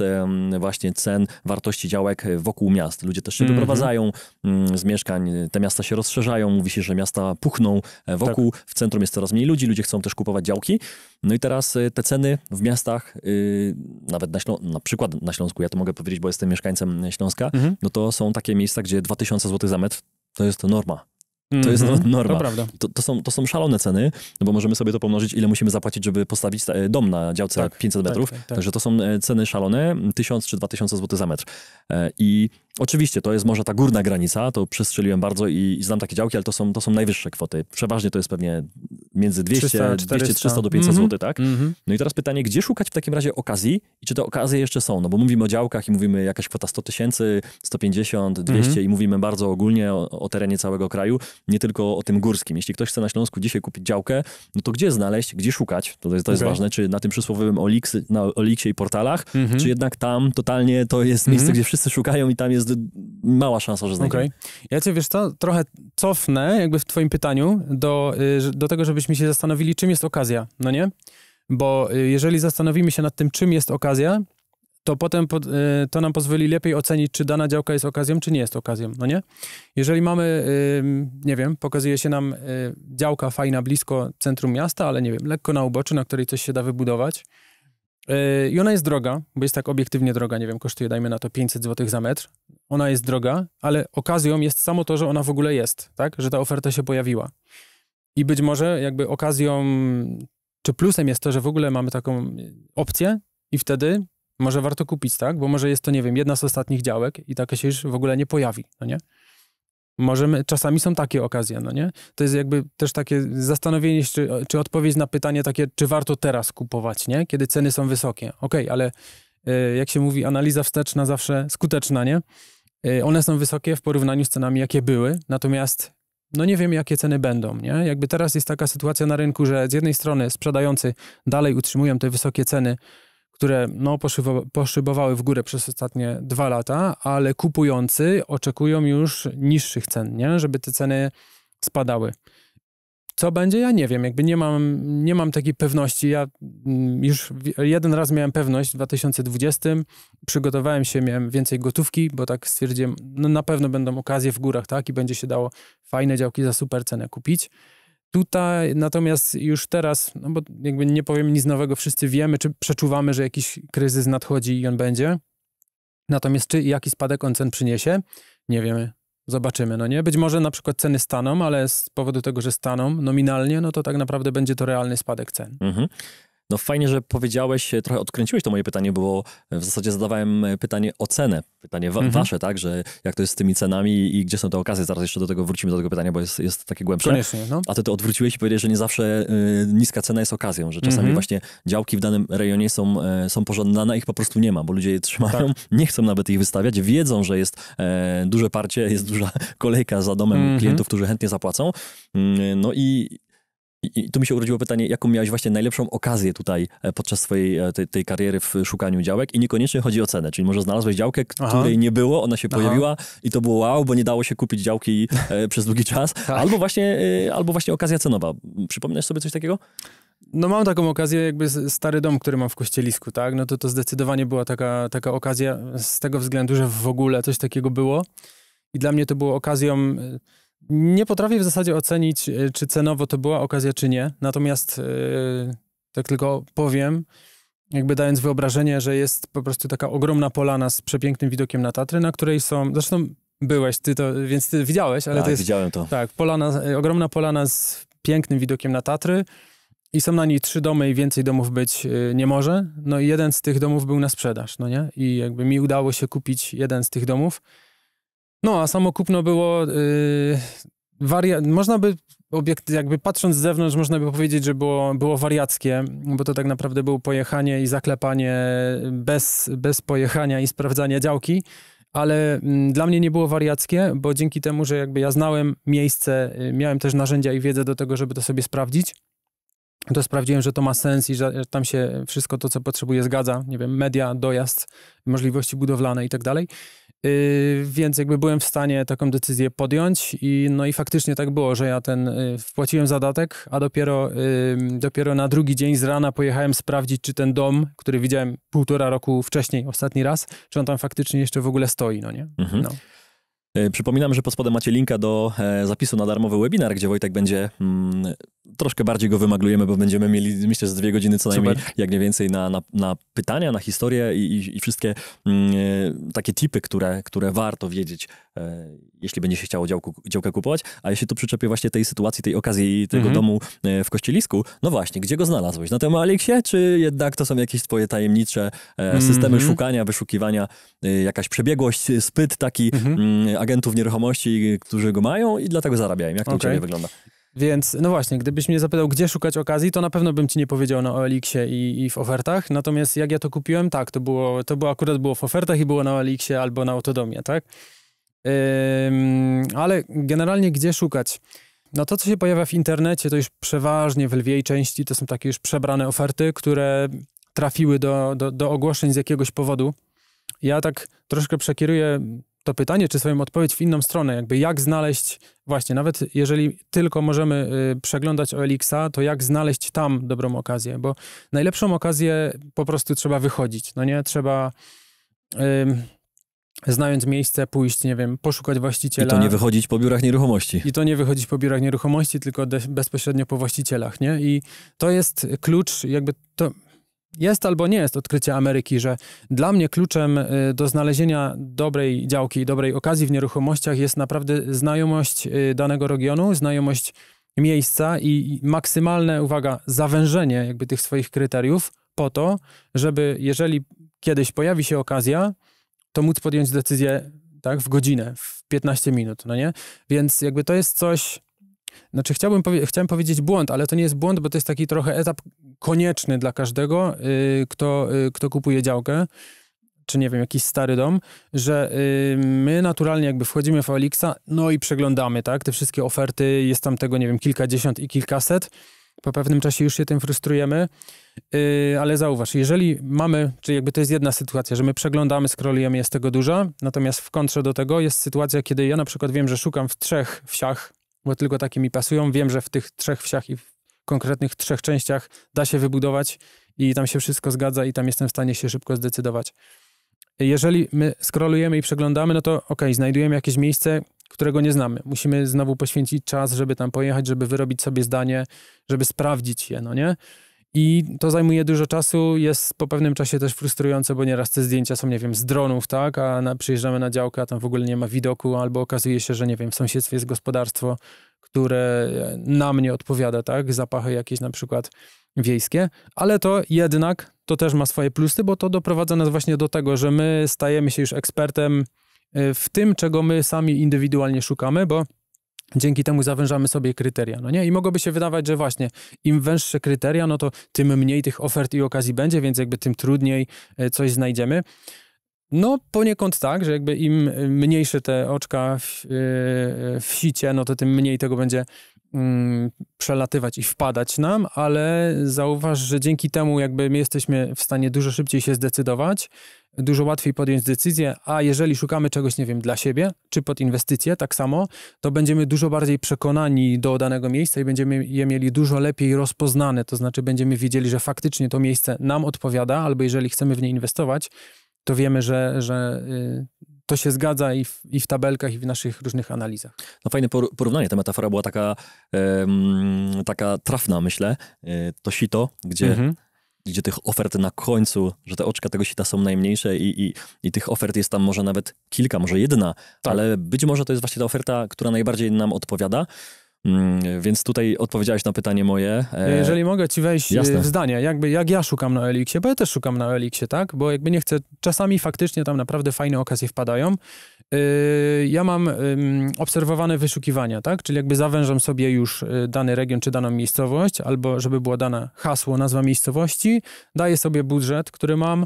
właśnie cen, wartości działek wokół miast. Ludzie też się wyprowadzają z mieszkań, te miasta się rozszerzają, mówi się, że miasta puchną wokół, tak. W centrum jest coraz mniej ludzi, ludzie chcą też kupować działki. No i teraz te ceny w miastach, nawet na przykład na Śląsku, ja to mogę powiedzieć, bo jestem mieszkańcem Śląska, no to są takie miejsca, gdzie 2000 zł za metr to jest norma. To jest norma. To prawda. To są szalone ceny, no bo możemy sobie to pomnożyć, ile musimy zapłacić, żeby postawić dom na działce 500 metrów. Tak. Także to są ceny szalone, 1000 czy 2000 zł za metr. I Oczywiście, to jest może ta górna granica, to przestrzeliłem bardzo i znam takie działki, ale to są najwyższe kwoty. Przeważnie to jest pewnie między 200-300 do 500 zł, tak? No i teraz pytanie, gdzie szukać w takim razie okazji i czy te okazje jeszcze są? No bo mówimy o działkach i mówimy jakaś kwota 100 000, 150, 200 i mówimy bardzo ogólnie o terenie całego kraju, nie tylko o tym górskim. Jeśli ktoś chce na Śląsku dzisiaj kupić działkę, no to gdzie znaleźć, gdzie szukać? To jest ważne, czy na tym przysłowiowym na Oliksie i portalach, czy jednak tam totalnie to jest miejsce, gdzie wszyscy szukają i tam jest mała szansa, że znajdziemy. Ja cię, wiesz co, trochę cofnę jakby w twoim pytaniu do tego, żebyśmy się zastanowili, czym jest okazja, no nie? Bo jeżeli zastanowimy się nad tym, czym jest okazja, to potem to nam pozwoli lepiej ocenić, czy dana działka jest okazją, czy nie jest okazją, no nie? Jeżeli mamy, nie wiem, pokazuje się nam działka fajna blisko centrum miasta, ale nie wiem, lekko na uboczu, na której coś się da wybudować, i ona jest droga, bo jest tak obiektywnie droga, nie wiem, kosztuje, dajmy na to 500 zł za metr. Ona jest droga, ale okazją jest samo to, że ona w ogóle jest, tak? Że ta oferta się pojawiła. I być może jakby okazją, czy plusem jest to, że w ogóle mamy taką opcję i wtedy może warto kupić, tak? Bo może jest to, nie wiem, jedna z ostatnich działek i taka się już w ogóle nie pojawi, no nie? Czasami są takie okazje, no nie? To jest jakby też takie zastanowienie się, czy odpowiedź na pytanie takie, czy warto teraz kupować, nie? Kiedy ceny są wysokie. Okej, ale jak się mówi, analiza wsteczna zawsze skuteczna, nie? One są wysokie w porównaniu z cenami, jakie były, natomiast no nie wiem, jakie ceny będą, nie? Jakby teraz jest taka sytuacja na rynku, że z jednej strony sprzedający dalej utrzymują te wysokie ceny, które no, poszybowały w górę przez ostatnie 2 lata, ale kupujący oczekują już niższych cen, nie? Żeby te ceny spadały. Co będzie? Ja nie wiem, jakby nie mam takiej pewności. Ja już jeden raz miałem pewność w 2020, przygotowałem się, miałem więcej gotówki, bo tak stwierdziłem, no na pewno będą okazje w górach, tak? I będzie się dało fajne działki za super cenę kupić. Tutaj natomiast już teraz, no bo jakby nie powiem nic nowego, wszyscy wiemy, czy przeczuwamy, że jakiś kryzys nadchodzi i on będzie. Natomiast czy jaki spadek on cen przyniesie? Nie wiemy. Zobaczymy, no nie? Być może na przykład ceny staną, ale z powodu tego, że staną nominalnie, no to tak naprawdę będzie to realny spadek cen. No fajnie, że powiedziałeś, trochę odkręciłeś to moje pytanie, bo w zasadzie zadawałem pytanie o cenę. Pytanie wasze, tak? Że jak to jest z tymi cenami i gdzie są te okazje? Zaraz jeszcze do tego wrócimy, do tego pytania, bo jest takie głębsze. Koniecznie, no. A ty to odwróciłeś i powiedziałeś, że nie zawsze niska cena jest okazją, że czasami właśnie działki w danym rejonie są pożądane, ich po prostu nie ma, bo ludzie je trzymają, nie chcą nawet ich wystawiać, wiedzą, że jest duże parcie, jest duża kolejka za domem klientów, którzy chętnie zapłacą. No i tu mi się urodziło pytanie, jaką miałeś właśnie najlepszą okazję tutaj podczas swojej tej kariery w szukaniu działek i niekoniecznie chodzi o cenę, czyli może znalazłeś działkę, której nie było, ona się pojawiła i to było wow, bo nie dało się kupić działki przez długi czas, albo właśnie okazja cenowa. Przypominasz sobie coś takiego? No mam taką okazję, jakby stary dom, który mam w Kościelisku, tak? No to zdecydowanie była taka okazja z tego względu, że w ogóle coś takiego było i dla mnie to było okazją. Nie potrafię w zasadzie ocenić, czy cenowo to była okazja, czy nie. Natomiast tak tylko powiem, jakby dając wyobrażenie, że jest po prostu taka ogromna polana z przepięknym widokiem na Tatry, na której są, zresztą byłeś ty to, więc ty widziałeś, ale tak, to jest... widziałem to. Tak, ogromna polana z pięknym widokiem na Tatry i są na niej 3 domy i więcej domów być nie może. No i jeden z tych domów był na sprzedaż, no nie? I jakby mi udało się kupić jeden z tych domów. No, a samo kupno było można by jakby patrząc z zewnątrz, można by powiedzieć, że było wariackie, bo to tak naprawdę było pojechanie i zaklepanie bez pojechania i sprawdzania działki, ale dla mnie nie było wariackie, bo dzięki temu, że jakby ja znałem miejsce, miałem też narzędzia i wiedzę do tego, żeby to sobie sprawdzić, to sprawdziłem, że to ma sens i że tam się wszystko to, co potrzebuję, zgadza. Nie wiem, media, dojazd, możliwości budowlane i tak dalej. Więc jakby byłem w stanie taką decyzję podjąć i faktycznie tak było, że ja wpłaciłem zadatek, a dopiero na drugi dzień z rana pojechałem sprawdzić, czy ten dom, który widziałem 1,5 roku wcześniej, ostatni raz, czy on tam faktycznie jeszcze w ogóle stoi, no nie? No. Przypominam, że pod spodem macie linka do zapisu na darmowy webinar, gdzie Wojtek będzie, troszkę bardziej go wymaglujemy, bo będziemy mieli, myślę, z 2 godziny co najmniej, jak nie więcej, na pytania, na historię i wszystkie takie tipy, które warto wiedzieć, jeśli będzie się chciało działkę kupować. A jeśli tu przyczepię właśnie tej sytuacji, tej okazji tego domu w Kościelisku, no właśnie, gdzie go znalazłeś? Na tym Alexie, czy jednak to są jakieś twoje tajemnicze systemy szukania, wyszukiwania, jakaś przebiegłość, spyt taki agentów nieruchomości, którzy go mają i dlatego zarabiają? Jak to u ciebie wygląda? Więc, no właśnie, gdybyś mnie zapytał, gdzie szukać okazji, to na pewno bym ci nie powiedział na OLX-ie i w ofertach. Natomiast jak ja to kupiłem, tak, to akurat było w ofertach i było na OLX-ie albo na Autodomie, tak? Ale generalnie gdzie szukać? No to, co się pojawia w internecie, to już przeważnie w lwiej części to są takie już przebrane oferty, które trafiły do ogłoszeń z jakiegoś powodu. Ja tak troszkę przekieruję to pytanie, czy swoją odpowiedź w inną stronę, jakby jak znaleźć, właśnie nawet jeżeli tylko możemy przeglądać OLX-a, to jak znaleźć tam dobrą okazję, bo najlepszą okazję po prostu trzeba wychodzić, no nie? Trzeba znając miejsce pójść, nie wiem, poszukać właściciela. I to nie wychodzić po biurach nieruchomości. I to nie wychodzić po biurach nieruchomości, tylko bezpośrednio po właścicielach, nie? I to jest klucz, jakby to jest albo nie jest odkrycie Ameryki, że dla mnie kluczem do znalezienia dobrej działki i dobrej okazji w nieruchomościach jest naprawdę znajomość danego regionu, znajomość miejsca i maksymalne, uwaga, zawężenie jakby tych swoich kryteriów po to, żeby jeżeli kiedyś pojawi się okazja, to móc podjąć decyzję, tak, w godzinę, w 15 minut, no nie? Więc jakby to jest coś, znaczy chciałem powiedzieć błąd, ale to nie jest błąd, bo to jest taki trochę etap konieczny dla każdego, kto kupuje działkę, czy nie wiem, jakiś stary dom, że my naturalnie jakby wchodzimy w OLX-a, no i przeglądamy, tak, te wszystkie oferty, jest tam tego, nie wiem, kilkadziesiąt i kilkaset, po pewnym czasie już się tym frustrujemy, ale zauważ, jeżeli mamy, czyli jakby to jest jedna sytuacja, że my przeglądamy, scrollujemy, jest tego dużo, natomiast w kontrze do tego jest sytuacja, kiedy ja na przykład wiem, że szukam w 3 wsiach, bo tylko takie mi pasują, wiem, że w tych 3 wsiach i w konkretnych 3 częściach da się wybudować i tam się wszystko zgadza i tam jestem w stanie się szybko zdecydować. Jeżeli my scrollujemy i przeglądamy, no to okej, znajdujemy jakieś miejsce, którego nie znamy. Musimy znowu poświęcić czas, żeby tam pojechać, żeby wyrobić sobie zdanie, żeby sprawdzić je, no nie? I to zajmuje dużo czasu, jest po pewnym czasie też frustrujące, bo nieraz te zdjęcia są, nie wiem, z dronów, tak? A przyjeżdżamy na działkę, a tam w ogóle nie ma widoku, albo okazuje się, że, nie wiem, w sąsiedztwie jest gospodarstwo, które nam nie odpowiada, tak? Zapachy jakieś na przykład wiejskie, ale to jednak, to też ma swoje plusy, bo to doprowadza nas właśnie do tego, że my stajemy się już ekspertem w tym, czego my sami indywidualnie szukamy, bo dzięki temu zawężamy sobie kryteria, no nie? I mogłoby się wydawać, że właśnie im węższe kryteria, no to tym mniej tych ofert i okazji będzie, więc jakby tym trudniej coś znajdziemy. No poniekąd tak, że jakby im mniejsze te oczka w sicie, no to tym mniej tego będzie przelatywać i wpadać nam, ale zauważ, że dzięki temu jakby my jesteśmy w stanie dużo szybciej się zdecydować, dużo łatwiej podjąć decyzję, a jeżeli szukamy czegoś, nie wiem, dla siebie, czy pod inwestycje, tak samo, to będziemy dużo bardziej przekonani do danego miejsca i będziemy je mieli dużo lepiej rozpoznane, to znaczy będziemy wiedzieli, że faktycznie to miejsce nam odpowiada, albo jeżeli chcemy w nie inwestować, to wiemy, że to się zgadza i w tabelkach, i w naszych różnych analizach. No fajne porównanie, ta metafora była taka trafna, myślę, to sito, gdzie tych ofert na końcu, że te oczka tego sita są najmniejsze i tych ofert jest tam może nawet kilka, może jedna, tak. Ale być może to jest właśnie ta oferta, która najbardziej nam odpowiada. Więc tutaj odpowiedziałeś na pytanie moje. Jeżeli mogę ci wejść Jasne. w zdanie, jak ja szukam na OLX-ie, bo ja też szukam na OLX-ie, tak? Bo jakby nie chcę, czasami faktycznie tam naprawdę fajne okazje wpadają. Ja mam obserwowane wyszukiwania, tak? Czyli jakby zawężam sobie już dany region czy daną miejscowość, albo żeby było dane hasło, nazwa miejscowości, daję sobie budżet, który mam,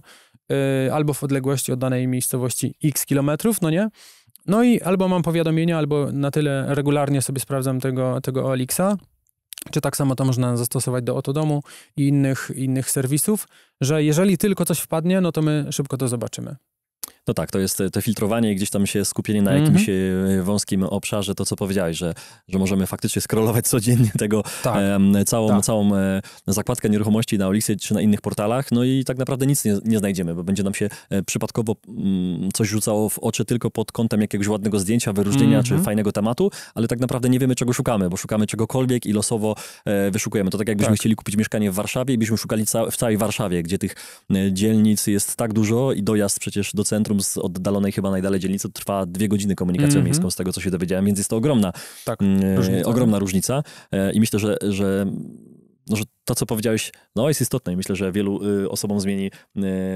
albo w odległości od danej miejscowości x kilometrów, no nie? No i albo mam powiadomienia, albo na tyle regularnie sobie sprawdzam tego OLX-a, czy tak samo to można zastosować do Autodomu i innych serwisów, że jeżeli tylko coś wpadnie, no to my szybko to zobaczymy. No tak, to jest to filtrowanie i gdzieś tam się skupienie na jakimś wąskim obszarze, to co powiedziałeś, że możemy faktycznie scrollować codziennie tego całą zakładkę nieruchomości na Olixie czy na innych portalach, no i tak naprawdę nic nie znajdziemy, bo będzie nam się przypadkowo coś rzucało w oczy tylko pod kątem jakiegoś ładnego zdjęcia, wyróżnienia czy fajnego tematu, ale tak naprawdę nie wiemy, czego szukamy, bo szukamy czegokolwiek i losowo wyszukujemy. To tak jakbyśmy chcieli kupić mieszkanie w Warszawie i byśmy szukali w całej Warszawie, gdzie tych dzielnic jest tak dużo i dojazd przecież do centrum z oddalonej chyba najdalej dzielnicy trwa 2 godziny komunikacją miejską, z tego co się dowiedziałem, więc jest to ogromna różnica. I myślę, że to, co powiedziałeś, jest istotne i myślę, że wielu osobom zmieni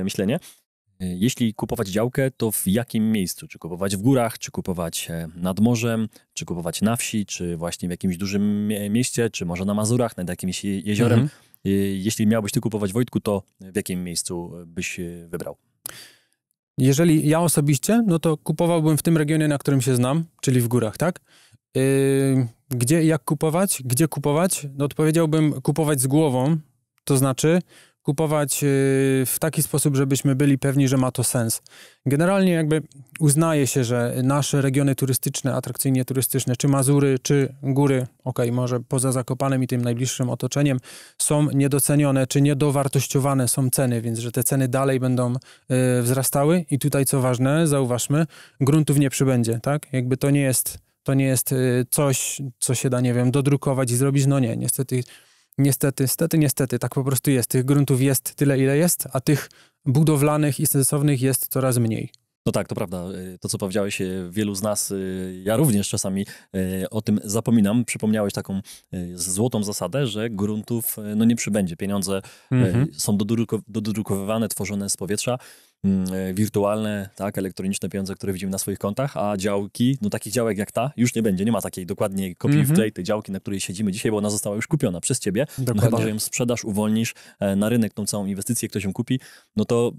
myślenie. Jeśli kupować działkę, to w jakim miejscu? Czy kupować w górach, czy kupować nad morzem, czy kupować na wsi, czy właśnie w jakimś dużym mieście, czy może na Mazurach, nad jakimś jeziorem? Jeśli miałbyś ty kupować, Wojtku, to w jakim miejscu byś wybrał? Jeżeli ja osobiście, no to kupowałbym w tym regionie, na którym się znam, czyli w górach, tak? Gdzie i jak kupować? Gdzie kupować? No odpowiedziałbym kupować z głową, to znaczy kupować w taki sposób, żebyśmy byli pewni, że ma to sens. Generalnie jakby uznaje się, że nasze regiony turystyczne, atrakcyjnie turystyczne, czy Mazury, czy góry, może poza Zakopanem i tym najbliższym otoczeniem, są niedocenione, czy niedowartościowane są ceny, więc że te ceny dalej będą wzrastały i tutaj co ważne, zauważmy, gruntów nie przybędzie, tak? Jakby to nie jest coś, co się da, nie wiem, dodrukować i zrobić, no nie, Niestety, tak po prostu jest. Tych gruntów jest tyle, ile jest, a tych budowlanych i sensownych jest coraz mniej. No tak, to prawda. To, co powiedziałeś, wielu z nas, ja również czasami o tym zapominam. Przypomniałeś taką złotą zasadę, że gruntów nie przybędzie. Pieniądze są dodrukowywane, tworzone z powietrza, wirtualne, tak, elektroniczne pieniądze, które widzimy na swoich kontach, a działki, takich działek jak ta, już nie będzie. Nie ma takiej dokładnie kopii w tej działki, na której siedzimy dzisiaj, bo ona została już kupiona przez ciebie. Chyba że ją sprzedasz, uwolnisz na rynek tą całą inwestycję, ktoś ją kupi, no to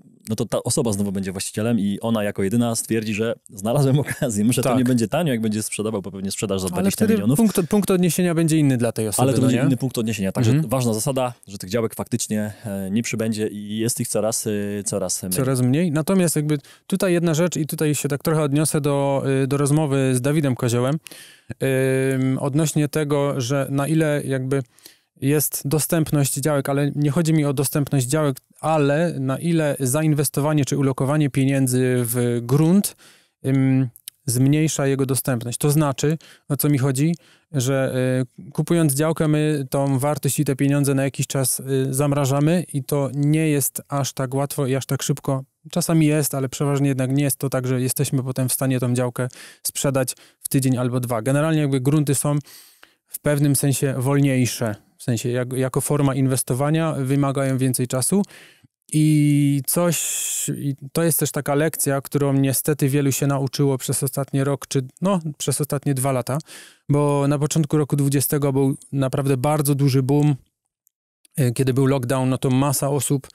ta osoba znowu będzie właścicielem i ona jako jedyna stwierdzi, że znalazłem okazję. Może to nie będzie tanio, jak będzie sprzedawał, bo pewnie sprzedaż za 20 milionów. Punkt odniesienia będzie inny dla tej osoby. Ale to będzie inny punkt odniesienia. Także ważna zasada, że tych działek faktycznie nie przybędzie i jest ich coraz mniej. Natomiast jakby tutaj jedna rzecz i tutaj się tak trochę odniosę do rozmowy z Dawidem Koziołem odnośnie tego, że na ile jakby jest dostępność działek, ale nie chodzi mi o dostępność działek, ale na ile zainwestowanie czy ulokowanie pieniędzy w grunt zmniejsza jego dostępność. To znaczy, o co mi chodzi, że kupując działkę, my tą wartość i te pieniądze na jakiś czas zamrażamy i to nie jest aż tak łatwo i aż tak szybko. Czasami jest, ale przeważnie jednak nie jest to tak, że jesteśmy potem w stanie tą działkę sprzedać w tydzień albo 2. Generalnie jakby grunty są w pewnym sensie wolniejsze. W sensie jako forma inwestowania wymagają więcej czasu. I to jest też taka lekcja, którą niestety wielu się nauczyło przez ostatni rok, przez ostatnie 2 lata, bo na początku roku 2020 był naprawdę bardzo duży boom. Kiedy był lockdown, no to masa osób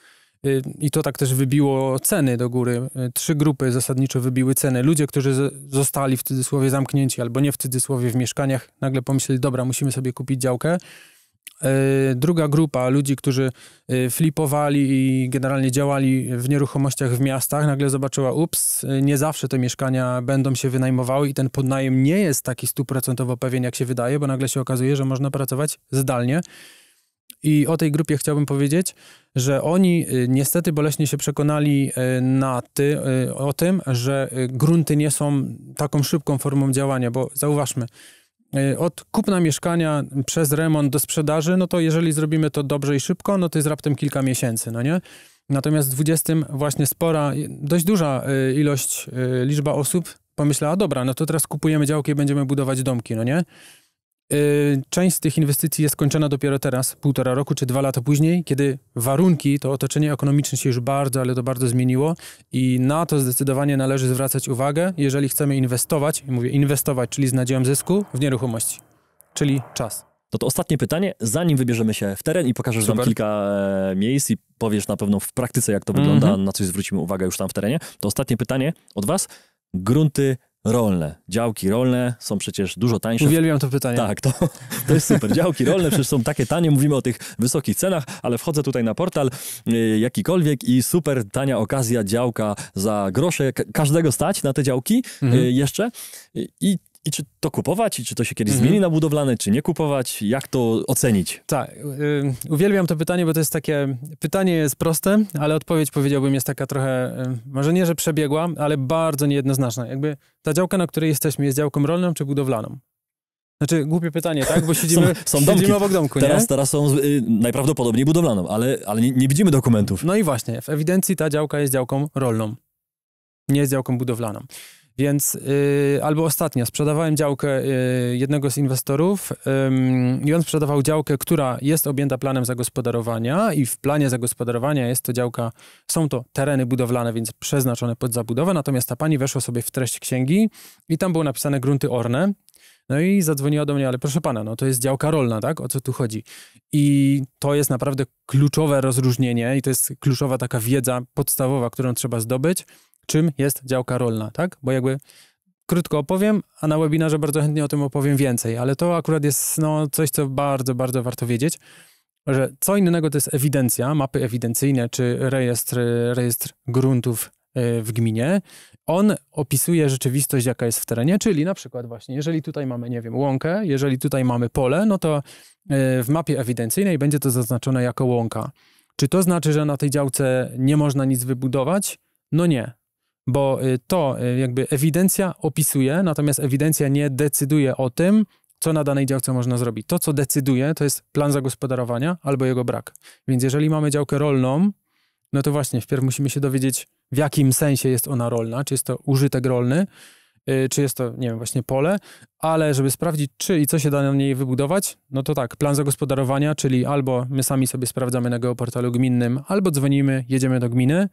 i to tak też wybiło ceny do góry. 3 grupy zasadniczo wybiły ceny. Ludzie, którzy zostali w cudzysłowie zamknięci albo nie w cudzysłowie w mieszkaniach, nagle pomyśleli, dobra, musimy sobie kupić działkę. Druga grupa ludzi, którzy flipowali i generalnie działali w nieruchomościach w miastach, nagle zobaczyła, nie zawsze te mieszkania będą się wynajmowały i ten podnajem nie jest taki 100% pewien, jak się wydaje, bo nagle się okazuje, że można pracować zdalnie. I o tej grupie chciałbym powiedzieć, że oni niestety boleśnie się przekonali o tym, że grunty nie są taką szybką formą działania, bo zauważmy, od kupna mieszkania przez remont do sprzedaży, no to jeżeli zrobimy to dobrze i szybko, no to jest raptem kilka miesięcy, no nie? Natomiast w 20 właśnie dość duża liczba osób pomyślała, dobra, no to teraz kupujemy działkę i będziemy budować domki, no nie? Część z tych inwestycji jest skończona dopiero teraz, 1,5 roku czy 2 lata później, kiedy warunki, to otoczenie ekonomiczne się już bardzo, ale to bardzo zmieniło i na to zdecydowanie należy zwracać uwagę, jeżeli chcemy inwestować, mówię inwestować, czyli z nadzieją zysku w nieruchomości, czyli czas. To ostatnie pytanie, zanim wybierzemy się w teren i pokażesz nam kilka miejsc i powiesz na pewno w praktyce, jak to wygląda, na coś zwrócimy uwagę już tam w terenie, to ostatnie pytanie od was. Grunty rolne. Działki rolne są przecież dużo tańsze. Uwielbiam to pytanie. Tak, to jest super. Działki rolne przecież są takie tanie, mówimy o tych wysokich cenach, ale wchodzę tutaj na portal jakikolwiek i super tania okazja, działka za grosze. Każdego stać na te działki jeszcze. I czy to kupować, i czy to się kiedyś zmieni na budowlane, czy nie kupować? Jak to ocenić? Tak, uwielbiam to pytanie, bo to jest takie, pytanie jest proste, ale odpowiedź, powiedziałbym, jest taka trochę, może nie, że przebiegła, ale bardzo niejednoznaczna. Jakby ta działka, na której jesteśmy, jest działką rolną czy budowlaną? Znaczy, głupie pytanie, tak? Bo siedzimy obok domku, nie? Teraz są najprawdopodobniej budowlaną, ale nie widzimy dokumentów. No i właśnie, w ewidencji ta działka jest działką rolną, nie jest działką budowlaną. Więc albo ostatnio sprzedawałem działkę jednego z inwestorów i on sprzedawał działkę, która jest objęta planem zagospodarowania i w planie zagospodarowania jest to działka, są to tereny budowlane, więc przeznaczone pod zabudowę, natomiast ta pani weszła sobie w treść księgi i tam było napisane grunty orne. No i zadzwoniła do mnie, ale proszę pana, no to jest działka rolna, tak? O co tu chodzi? I to jest naprawdę kluczowe rozróżnienie i to jest kluczowa taka wiedza podstawowa, którą trzeba zdobyć, czym jest działka rolna, tak? Bo jakby krótko opowiem, a na webinarze bardzo chętnie o tym opowiem więcej, ale to akurat jest coś, co bardzo, bardzo warto wiedzieć, że co innego to jest ewidencja, mapy ewidencyjne czy rejestr gruntów w gminie. On opisuje rzeczywistość, jaka jest w terenie, czyli na przykład właśnie, jeżeli tutaj mamy, nie wiem, łąkę, jeżeli tutaj mamy pole, no to w mapie ewidencyjnej będzie to zaznaczone jako łąka. Czy to znaczy, że na tej działce nie można nic wybudować? No nie, bo to jakby ewidencja opisuje, natomiast ewidencja nie decyduje o tym, co na danej działce można zrobić. To, co decyduje, to jest plan zagospodarowania albo jego brak. Więc jeżeli mamy działkę rolną, no to właśnie wpierw musimy się dowiedzieć, w jakim sensie jest ona rolna, czy jest to użytek rolny, czy jest to, nie wiem, właśnie pole, ale żeby sprawdzić, czy i co się da na niej wybudować, no to tak, plan zagospodarowania, czyli albo my sami sobie sprawdzamy na geoportalu gminnym, albo dzwonimy, jedziemy do gminy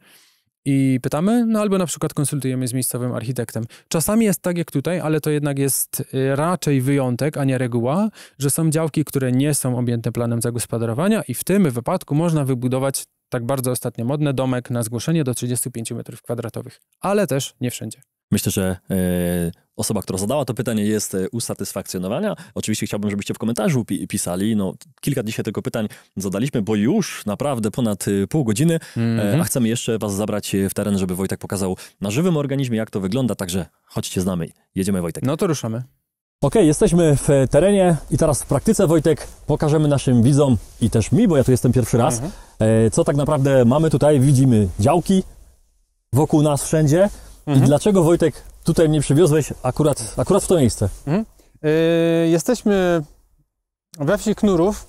i pytamy, no albo na przykład konsultujemy z miejscowym architektem. Czasami jest tak jak tutaj, ale to jednak jest raczej wyjątek, a nie reguła, że są działki, które nie są objęte planem zagospodarowania i w tym wypadku można wybudować tak bardzo ostatnio modne domek na zgłoszenie do 35 m2, ale też nie wszędzie. Myślę, że osoba, która zadała to pytanie, jest usatysfakcjonowana. Oczywiście chciałbym, żebyście w komentarzu pisali. No, kilka dzisiaj tylko pytań zadaliśmy, bo już naprawdę ponad pół godziny, a chcemy jeszcze was zabrać w teren, żeby Wojtek pokazał na żywym organizmie, jak to wygląda. Także chodźcie z nami. Jedziemy, Wojtek. No to ruszamy. Okej, jesteśmy w terenie i teraz w praktyce, Wojtek, pokażemy naszym widzom i też mi, bo ja tu jestem pierwszy raz, co tak naprawdę mamy tutaj. Widzimy działki wokół nas wszędzie. I dlaczego, Wojtek, tutaj mnie przywiozłeś akurat w to miejsce? Jesteśmy we wsi Knurów,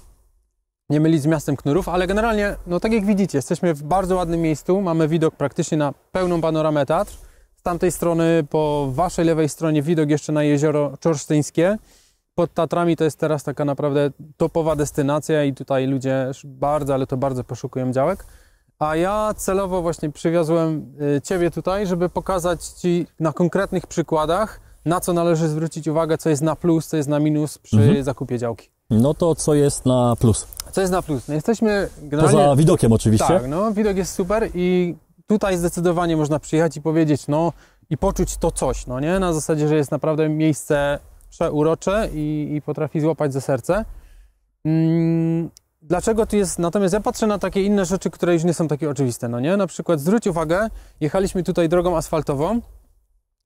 nie mylić z miastem Knurów, ale generalnie, no tak jak widzicie, jesteśmy w bardzo ładnym miejscu, mamy widok praktycznie na pełną panoramę Tatr. Z tamtej strony, po waszej lewej stronie, widok jeszcze na jezioro Czorsztyńskie. Pod Tatrami to jest teraz taka naprawdę topowa destynacja i tutaj ludzie bardzo, ale to bardzo poszukują działek. A ja celowo właśnie przywiozłem Ciebie tutaj, żeby pokazać Ci na konkretnych przykładach, na co należy zwrócić uwagę, co jest na plus, co jest na minus przy zakupie działki. No to co jest na plus? Co jest na plus? No jesteśmy generalnie... Poza widokiem oczywiście. Tak, no widok jest super i tutaj zdecydowanie można przyjechać i powiedzieć, no i poczuć to coś, no nie? Na zasadzie, że jest naprawdę miejsce przeurocze i potrafi złapać za serce. Dlaczego tu jest? Natomiast ja patrzę na takie inne rzeczy, które już nie są takie oczywiste, no nie? Na przykład zwróć uwagę, jechaliśmy tutaj drogą asfaltową,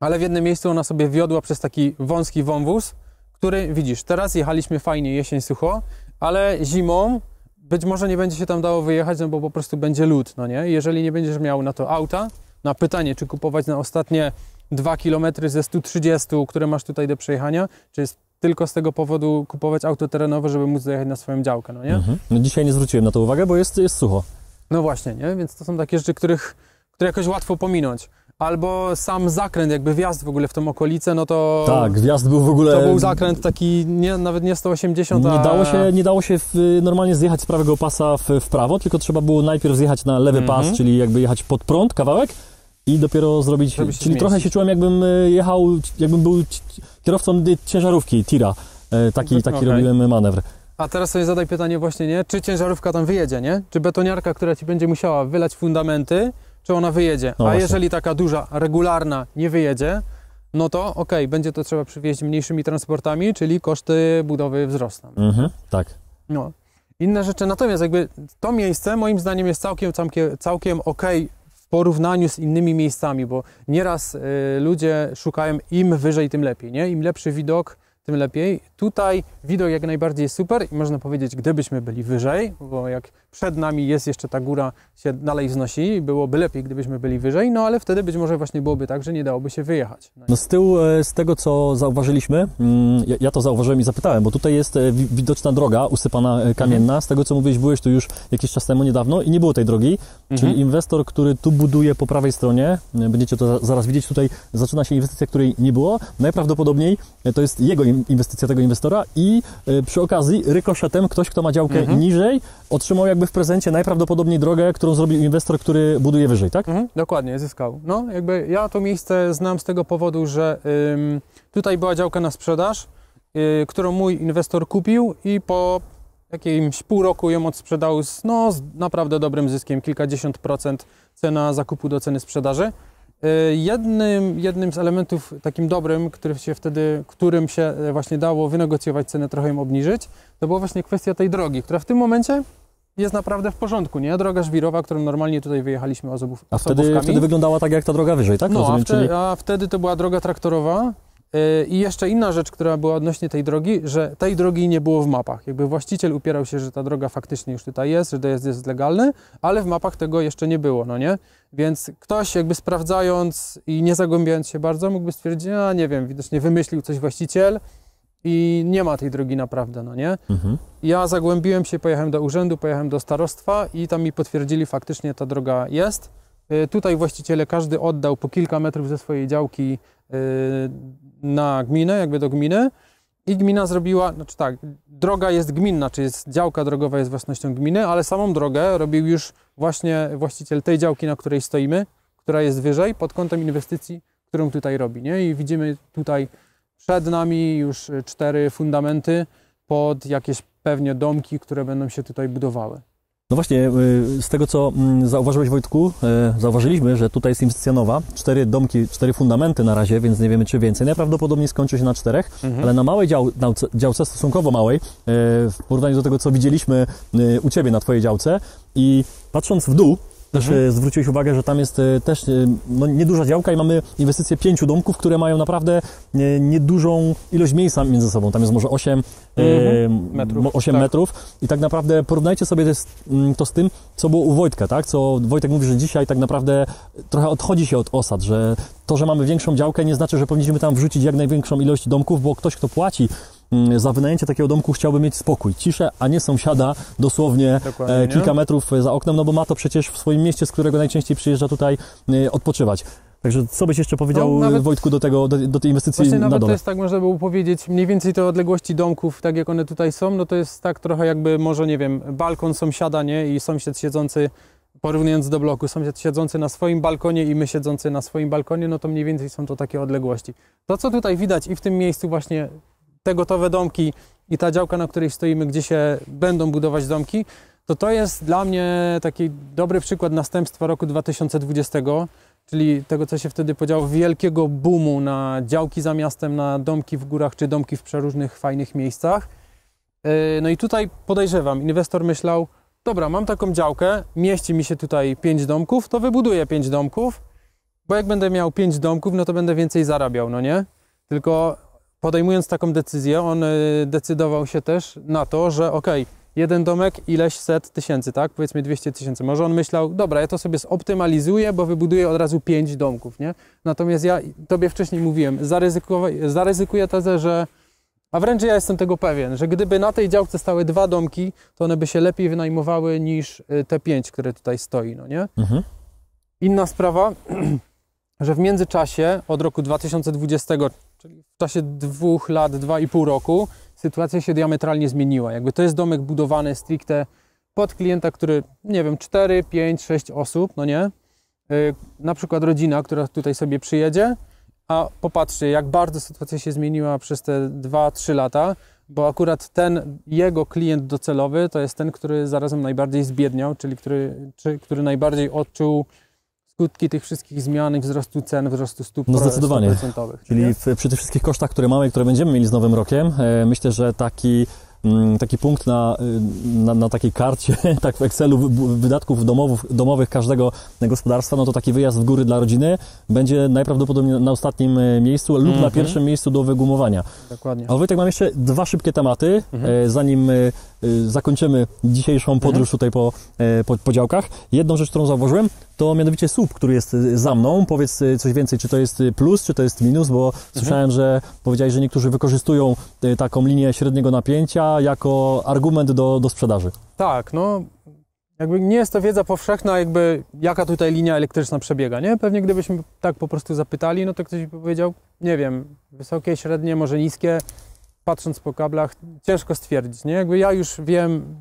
ale w jednym miejscu ona sobie wiodła przez taki wąski wąwóz, który, widzisz, teraz jechaliśmy fajnie, jesień sucho, ale zimą być może nie będzie się tam dało wyjechać, no bo po prostu będzie lód, no nie? Jeżeli nie będziesz miał na to auta, na pytanie, czy kupować na ostatnie 2 km ze 130, które masz tutaj do przejechania, czy jest tylko z tego powodu kupować auto terenowe, żeby móc dojechać na swoją działkę, no nie? No dzisiaj nie zwróciłem na to uwagę, bo jest sucho. No właśnie, nie? Więc to są takie rzeczy, które jakoś łatwo pominąć. Albo sam zakręt, jakby wjazd w ogóle w tą okolicę, no to... Tak, wjazd był w ogóle... To był zakręt taki, nawet nie 180, Nie dało się normalnie zjechać z prawego pasa w prawo, tylko trzeba było najpierw zjechać na lewy pas, czyli jakby jechać pod prąd kawałek i dopiero zrobić... Czyli trochę się czułem, jakbym jechał, jakbym był kierowcą ciężarówki, tira. Taki robiłem manewr. A teraz sobie zadaj pytanie właśnie, nie? Czy ciężarówka tam wyjedzie, nie? Czy betoniarka, która Ci będzie musiała wylać fundamenty, czy ona wyjedzie? No jeżeli taka duża, regularna nie wyjedzie, no to okej, będzie to trzeba przywieźć mniejszymi transportami, czyli koszty budowy wzrosną. Tak. No. Inne rzeczy, natomiast jakby to miejsce moim zdaniem jest całkiem okej w porównaniu z innymi miejscami, bo nieraz ludzie szukają im wyżej, tym lepiej, nie? Im lepszy widok, tym lepiej. Tutaj widok jak najbardziej jest super i można powiedzieć, gdybyśmy byli wyżej, bo jak przed nami jest jeszcze ta góra, się dalej wznosi, byłoby lepiej, gdybyśmy byli wyżej, no ale wtedy być może właśnie byłoby tak, że nie dałoby się wyjechać. No z tyłu, z tego co zauważyliśmy, ja to zauważyłem i zapytałem, bo tutaj jest widoczna droga usypana kamienna, z tego co mówiłeś, byłeś tu już jakiś czas temu niedawno i nie było tej drogi, czyli inwestor, który tu buduje po prawej stronie, będziecie to zaraz widzieć, tutaj zaczyna się inwestycja, której nie było, najprawdopodobniej to jest jego inwestycja, tego inwestora i przy okazji rykoszetem ktoś, kto ma działkę niżej, otrzymał jakby w prezencie najprawdopodobniej drogę, którą zrobił inwestor, który buduje wyżej, tak? Dokładnie, zyskał. No, jakby ja to miejsce znam z tego powodu, że tutaj była działka na sprzedaż, którą mój inwestor kupił i po jakimś pół roku ją odsprzedał z naprawdę dobrym zyskiem, kilkadziesiąt procent cena zakupu do ceny sprzedaży. Jednym z elementów takim dobrym, którym się właśnie dało wynegocjować cenę, trochę ją obniżyć, to była właśnie kwestia tej drogi, która w tym momencie jest naprawdę w porządku, nie? Droga żwirowa, którą normalnie tutaj wyjechaliśmy osobówkami. A wtedy wyglądała tak jak ta droga wyżej, tak? No, rozumiem, a wtedy to była droga traktorowa. I jeszcze inna rzecz, która była odnośnie tej drogi, że tej drogi nie było w mapach. Jakby właściciel upierał się, że ta droga faktycznie już tutaj jest, że dojazd jest legalny, ale w mapach tego jeszcze nie było, no nie? Więc ktoś jakby sprawdzając i nie zagłębiając się bardzo, mógłby stwierdzić, a nie wiem, widocznie wymyślił coś właściciel i nie ma tej drogi naprawdę, no nie? Ja zagłębiłem się, pojechałem do urzędu, pojechałem do starostwa i tam mi potwierdzili, faktycznie ta droga jest. Tutaj właściciele każdy oddał po kilka metrów ze swojej działki na gminę, jakby do gminy i gmina zrobiła, znaczy tak, droga jest gminna, czy jest działka drogowa jest własnością gminy, ale samą drogę robił już właśnie właściciel tej działki, na której stoimy, która jest wyżej, pod kątem inwestycji, którą tutaj robi, nie? I widzimy tutaj przed nami już 4 fundamenty pod jakieś pewnie domki, które będą się tutaj budowały. No właśnie, z tego co zauważyłeś, Wojtku, zauważyliśmy, że tutaj jest inwestycja nowa, 4 domki, 4 fundamenty na razie, więc nie wiemy czy więcej. Najprawdopodobniej skończy się na 4, ale na małej działce, stosunkowo małej, w porównaniu do tego, co widzieliśmy u Ciebie na Twojej działce i patrząc w dół, też zwróciłeś uwagę, że tam jest też nieduża działka i mamy inwestycję 5 domków, które mają naprawdę niedużą ilość miejsca między sobą. Tam jest może 8 metrów i tak naprawdę porównajcie sobie to z tym, co było u Wojtka, tak? Co Wojtek mówi, że dzisiaj tak naprawdę trochę odchodzi się od osad, że to, że mamy większą działkę nie znaczy, że powinniśmy tam wrzucić jak największą ilość domków, bo ktoś, kto płaci za wynajęcie takiego domku, chciałby mieć spokój, ciszę, a nie sąsiada dosłownie kilka metrów za oknem, no bo ma to przecież w swoim mieście, z którego najczęściej przyjeżdża tutaj odpoczywać. Także co byś jeszcze powiedział, Wojtku, do tej inwestycji właśnie na nawet dole? To jest tak, można było powiedzieć, mniej więcej te odległości domków, tak jak one tutaj są, no to jest tak trochę jakby może, nie wiem, balkon sąsiada, nie? I sąsiad siedzący, porównując do bloku, sąsiad siedzący na swoim balkonie i my siedzący na swoim balkonie, no to mniej więcej są to takie odległości. To, co tutaj widać i w tym miejscu właśnie te gotowe domki i ta działka, na której stoimy, gdzie się będą budować domki, to jest dla mnie taki dobry przykład następstwa roku 2020, czyli tego, co się wtedy podziało, wielkiego boomu na działki za miastem, na domki w górach, czy domki w przeróżnych fajnych miejscach. No i tutaj podejrzewam, inwestor myślał, dobra, mam taką działkę, mieści mi się tutaj 5 domków, to wybuduję 5 domków, bo jak będę miał 5 domków, no to będę więcej zarabiał, no nie? Tylko podejmując taką decyzję, on decydował się też na to, że jeden domek, ileś set tysięcy, tak? Powiedzmy 200 000. Może on myślał, dobra, ja to sobie zoptymalizuję, bo wybuduję od razu 5 domków, nie? Natomiast ja tobie wcześniej mówiłem, zaryzykuję tezę, że, a wręcz ja jestem tego pewien, że gdyby na tej działce stały 2 domki, to one by się lepiej wynajmowały niż te 5, które tutaj stoi, no nie? Inna sprawa, że w międzyczasie od roku 2020, czyli w czasie 2 lat, 2,5 roku, sytuacja się diametralnie zmieniła. Jakby to jest domek budowany stricte pod klienta, który, nie wiem, 4, 5, 6 osób, no nie? Na przykład rodzina, która tutaj sobie przyjedzie, a popatrzcie, jak bardzo sytuacja się zmieniła przez te 2-3 lata, bo akurat ten jego klient docelowy to jest ten, który zarazem najbardziej zbiedniał, czyli który najbardziej odczuł skutki tych wszystkich zmian i wzrostu cen, wzrostu stóp No zdecydowanie. procentowych. Czyli przy tych wszystkich kosztach, które mamy i które będziemy mieli z nowym rokiem, myślę, że taki punkt na takiej karcie, tak w Excelu wydatków domowych każdego gospodarstwa, no to taki wyjazd w góry dla rodziny będzie najprawdopodobniej na ostatnim miejscu lub na pierwszym miejscu do wygumowania. Dokładnie. A Wojtek, mam jeszcze dwa szybkie tematy, zanim zakończymy dzisiejszą podróż tutaj po działkach. Jedną rzecz, którą zauważyłem, to mianowicie słup, który jest za mną. Powiedz coś więcej, czy to jest plus, czy to jest minus, bo słyszałem, że powiedziałeś, że niektórzy wykorzystują taką linię średniego napięcia jako argument do sprzedaży. Tak, no jakby nie jest to wiedza powszechna, jakby jaka tutaj linia elektryczna przebiega, nie? Pewnie gdybyśmy tak po prostu zapytali, no to ktoś by powiedział, nie wiem, wysokie, średnie, może niskie, patrząc po kablach, ciężko stwierdzić, nie? Jakby ja już wiem,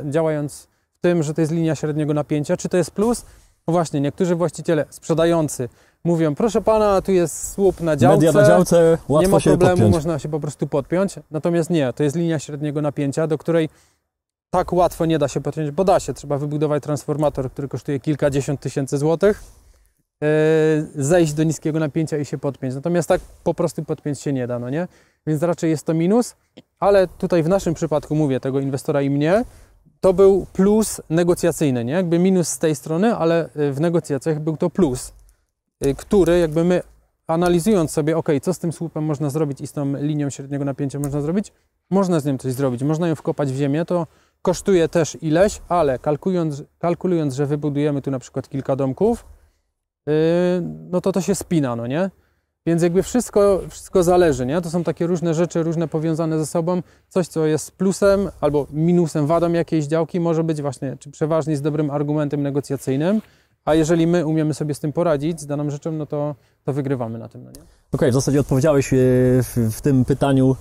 działając w tym, że to jest linia średniego napięcia, czy to jest plus? No właśnie, niektórzy właściciele, sprzedający mówią, proszę pana, tu jest słup na działce, Media na działce, łatwo nie ma się problemu, podpiąć. można się po prostu podpiąć. Natomiast nie, to jest linia średniego napięcia, do której tak łatwo nie da się podpiąć, bo da się. Trzeba wybudować transformator, który kosztuje kilkadziesiąt tysięcy złotych, zejść do niskiego napięcia i się podpiąć. Natomiast tak po prostu podpiąć się nie da, no nie? Więc raczej jest to minus, ale tutaj w naszym przypadku, mówię, tego inwestora i mnie, to był plus negocjacyjny, nie? Jakby minus z tej strony, ale w negocjacjach był to plus, który jakby my analizując sobie, ok, co z tym słupem można zrobić i z tą linią średniego napięcia można zrobić, można z nią coś zrobić, można ją wkopać w ziemię, to kosztuje też ileś, ale kalkulując, że wybudujemy tu na przykład kilka domków, no to się spina, no nie? Więc jakby wszystko zależy, nie? To są takie różne rzeczy, różne powiązane ze sobą. Coś, co jest plusem albo minusem, wadą jakiejś działki, może być właśnie, czy przeważnie z dobrym argumentem negocjacyjnym, a jeżeli my umiemy sobie z tym poradzić, z daną rzeczą, no to wygrywamy na tym, no nie? Okej, w zasadzie odpowiedziałeś w tym pytaniu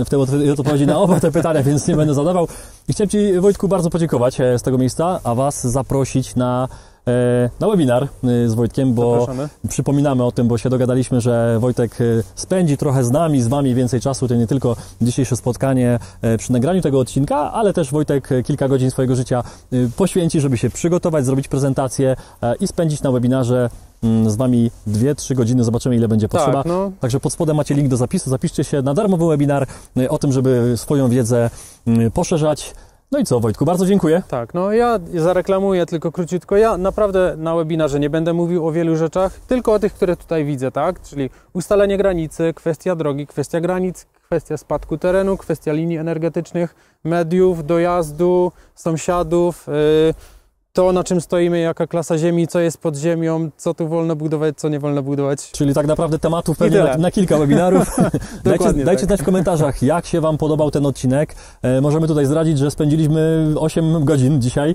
w tej odpowiedzi na oba te pytania, więc nie będę zadawał. I chciałem Ci, Wojtku, bardzo podziękować z tego miejsca, a Was zaprosić na webinar z Wojtkiem, bo Zapraszamy. przypominamy o tym, bo się dogadaliśmy, że Wojtek spędzi trochę z nami, z Wami więcej czasu, to nie tylko dzisiejsze spotkanie przy nagraniu tego odcinka, ale też Wojtek kilka godzin swojego życia poświęci, żeby się przygotować, zrobić prezentację i spędzić na webinarze z Wami 2-3 godziny, zobaczymy ile będzie potrzeba. Tak, no. Także pod spodem macie link do zapisu, zapiszcie się na darmowy webinar o tym, żeby swoją wiedzę poszerzać. No i co, Wojtku, bardzo dziękuję. Tak, no ja zareklamuję tylko króciutko. Ja naprawdę na webinarze nie będę mówił o wielu rzeczach, tylko o tych, które tutaj widzę, tak? Czyli ustalenie granicy, kwestia drogi, kwestia granic, kwestia spadku terenu, kwestia linii energetycznych, mediów, dojazdu, sąsiadów, to, na czym stoimy, jaka klasa ziemi, co jest pod ziemią, co tu wolno budować, co nie wolno budować. Czyli tak naprawdę tematów pewnie na kilka webinarów. Dajcie znać w komentarzach, jak się Wam podobał ten odcinek. Możemy tutaj zdradzić, że spędziliśmy 8 godzin dzisiaj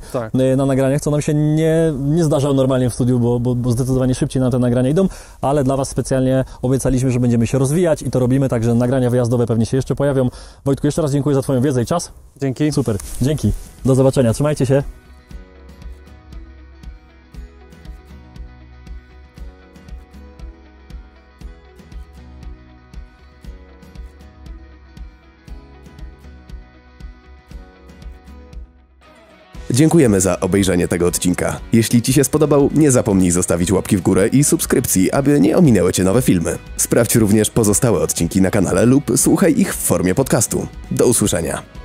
na nagraniach, co nam się nie zdarza normalnie w studiu, bo zdecydowanie szybciej nam te nagrania idą, ale dla Was specjalnie obiecaliśmy, że będziemy się rozwijać i to robimy, także nagrania wyjazdowe pewnie się jeszcze pojawią. Wojtku, jeszcze raz dziękuję za Twoją wiedzę i czas. Dzięki. Super, dzięki. Do zobaczenia, trzymajcie się. Dziękujemy za obejrzenie tego odcinka. Jeśli Ci się spodobał, nie zapomnij zostawić łapki w górę i subskrypcji, aby nie ominęły Cię nowe filmy. Sprawdź również pozostałe odcinki na kanale lub słuchaj ich w formie podcastu. Do usłyszenia.